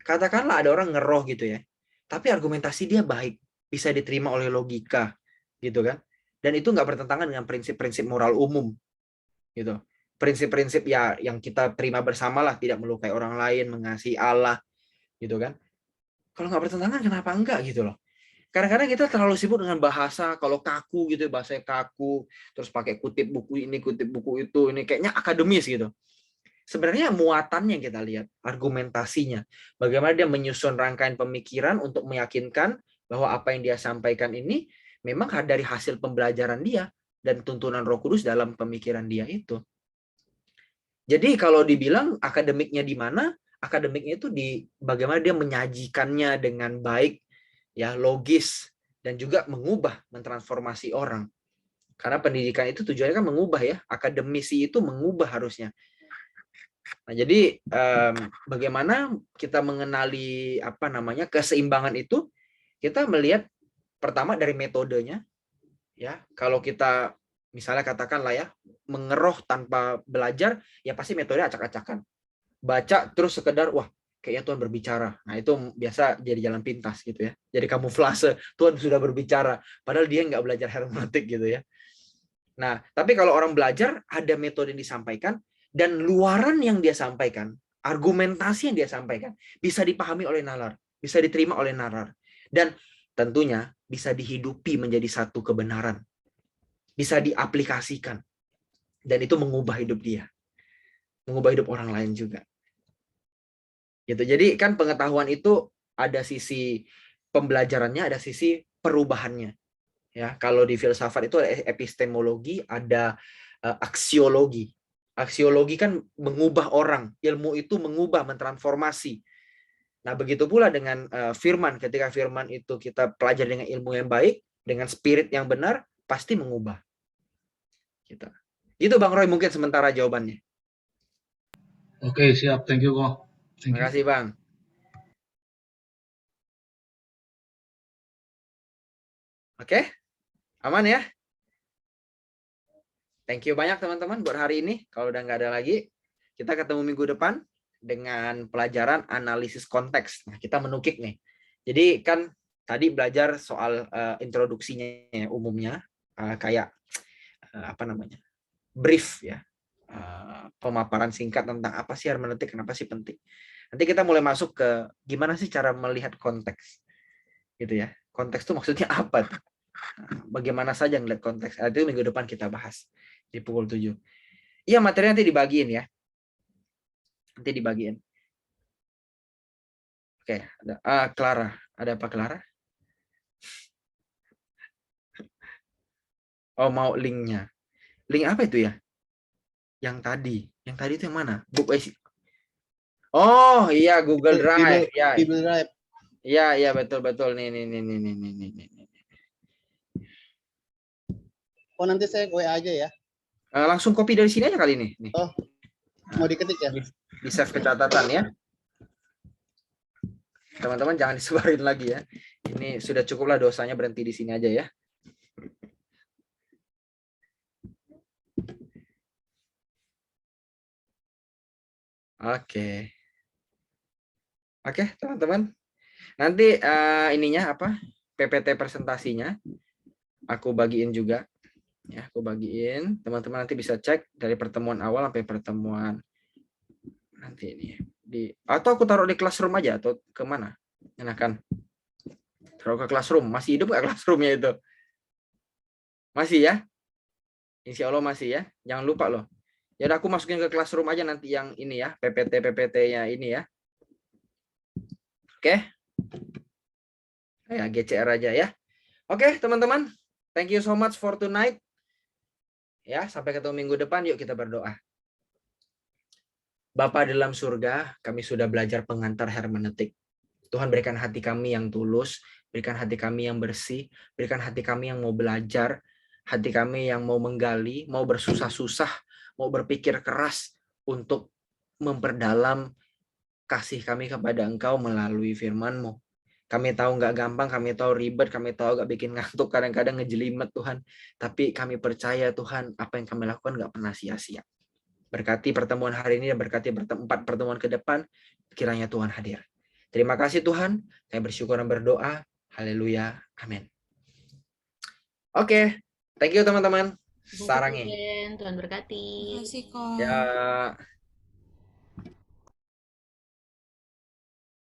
Katakanlah ada orang ngeroh gitu ya, tapi argumentasi dia baik, bisa diterima oleh logika, gitu kan? Dan itu nggak bertentangan dengan prinsip-prinsip moral umum, gitu. Prinsip-prinsip ya yang kita terima bersama lah, tidak melukai orang lain, mengasihi Allah, gitu kan? Kalau nggak bertentangan, kenapa enggak gitu loh? Kadang-kadang kita terlalu sibuk dengan bahasa, kalau kaku gitu, bahasanya kaku, terus pakai kutip buku ini, kutip buku itu, ini kayaknya akademis gitu. Sebenarnya muatannya yang kita lihat, argumentasinya. Bagaimana dia menyusun rangkaian pemikiran untuk meyakinkan bahwa apa yang dia sampaikan ini memang dari hasil pembelajaran dia dan tuntunan Roh Kudus dalam pemikiran dia itu. Jadi kalau dibilang akademiknya di mana, akademiknya itu di bagaimana dia menyajikannya dengan baik, ya logis, dan juga mengubah, mentransformasi orang. Karena pendidikan itu tujuannya kan mengubah ya, akademisi itu mengubah harusnya. Nah, jadi bagaimana kita mengenali keseimbangan itu? Kita melihat pertama dari metodenya, ya. Kalau kita Misalnya katakanlah ya, mengeroh tanpa belajar, ya pasti metode acak-acakan. Baca terus sekedar, wah kayaknya Tuhan berbicara. Nah itu biasa jadi jalan pintas gitu ya. Jadi kamuflase, Tuhan sudah berbicara. Padahal dia nggak belajar hermeneutik gitu ya. Nah, tapi kalau orang belajar, ada metode yang disampaikan, dan luaran yang dia sampaikan, argumentasi yang dia sampaikan, bisa dipahami oleh nalar, bisa diterima oleh nalar. Dan tentunya bisa dihidupi menjadi satu kebenaran. Bisa diaplikasikan. Dan itu mengubah hidup dia. Mengubah hidup orang lain juga. Gitu. Jadi kan pengetahuan itu ada sisi pembelajarannya, ada sisi perubahannya. Ya, kalau di filsafat itu ada epistemologi, ada aksiologi. Aksiologi kan mengubah orang, ilmu itu mengubah, mentransformasi. Nah, begitu pula dengan firman. Ketika firman itu kita pelajari dengan ilmu yang baik, dengan spirit yang benar, pasti mengubah. Gitu. Itu Bang Roy mungkin sementara jawabannya. Oke, siap. Thank you, Ko. Thank Terima you. kasih, Bang. Oke, aman ya? Thank you banyak teman-teman buat hari ini. Kalau udah nggak ada lagi, kita ketemu minggu depan dengan pelajaran analisis konteks. Nah, kita menukik nih. Jadi kan tadi belajar soal introduksinya ya, umumnya kayak apa namanya? Brief ya. Pemaparan singkat tentang apa sih hermeneutik, kenapa sih penting. Nanti kita mulai masuk ke gimana sih cara melihat konteks. Gitu ya. Konteks itu maksudnya apa? Bagaimana saja ngeliat konteks. Itu minggu depan kita bahas di pukul 7. Iya, materi nanti dibagiin ya. Nanti dibagiin. Oke, ada Clara. Ada apa Clara? Oh, mau linknya. Link apa itu ya? Yang tadi. Yang tadi itu yang mana? Oh, iya Google Drive. Ya. Google Drive. Iya, iya betul. Nih. Oh, nanti saya WA aja ya. Langsung copy dari sini aja kali ini. Nih. Oh, mau diketik ya? Di save ke catatan ya. Teman-teman jangan disebarin lagi ya. Ini sudah cukuplah dosanya, berhenti di sini aja ya. Oke, teman-teman. Nanti ininya apa? PPT presentasinya aku bagiin juga. Ya, aku bagiin. Teman-teman nanti bisa cek dari pertemuan awal sampai pertemuan nanti ini. Atau aku taruh di classroom aja atau kemana? Enakan. Taruh ke classroom. Masih hidup nggak classroomnya itu? Masih ya? Insya Allah masih ya. Jangan lupa loh. Ya udah aku masukin ke classroom aja nanti yang ini ya, PPT-nya ini ya. Oke. Ya, GCR aja ya. Oke, teman-teman. Thank you so much for tonight. Ya, sampai ketemu minggu depan. Yuk kita berdoa. Bapa dalam surga, kami sudah belajar pengantar hermeneutik. Tuhan berikan hati kami yang tulus, berikan hati kami yang bersih, berikan hati kami yang mau belajar, hati kami yang mau menggali, mau bersusah-susah, mau berpikir keras untuk memperdalam kasih kami kepada Engkau melalui firman-Mu. Kami tahu nggak gampang, kami tahu ribet, kami tahu nggak bikin ngantuk, kadang-kadang ngejelimet Tuhan. Tapi kami percaya Tuhan, apa yang kami lakukan nggak pernah sia-sia. Berkati pertemuan hari ini dan berkati 4 pertemuan ke depan, kiranya Tuhan hadir. Terima kasih Tuhan, kami bersyukur dan berdoa. Haleluya, amin. Oke, thank you teman-teman. Sarangi. Tuhan berkati. Terima kasih, Kak. Ya.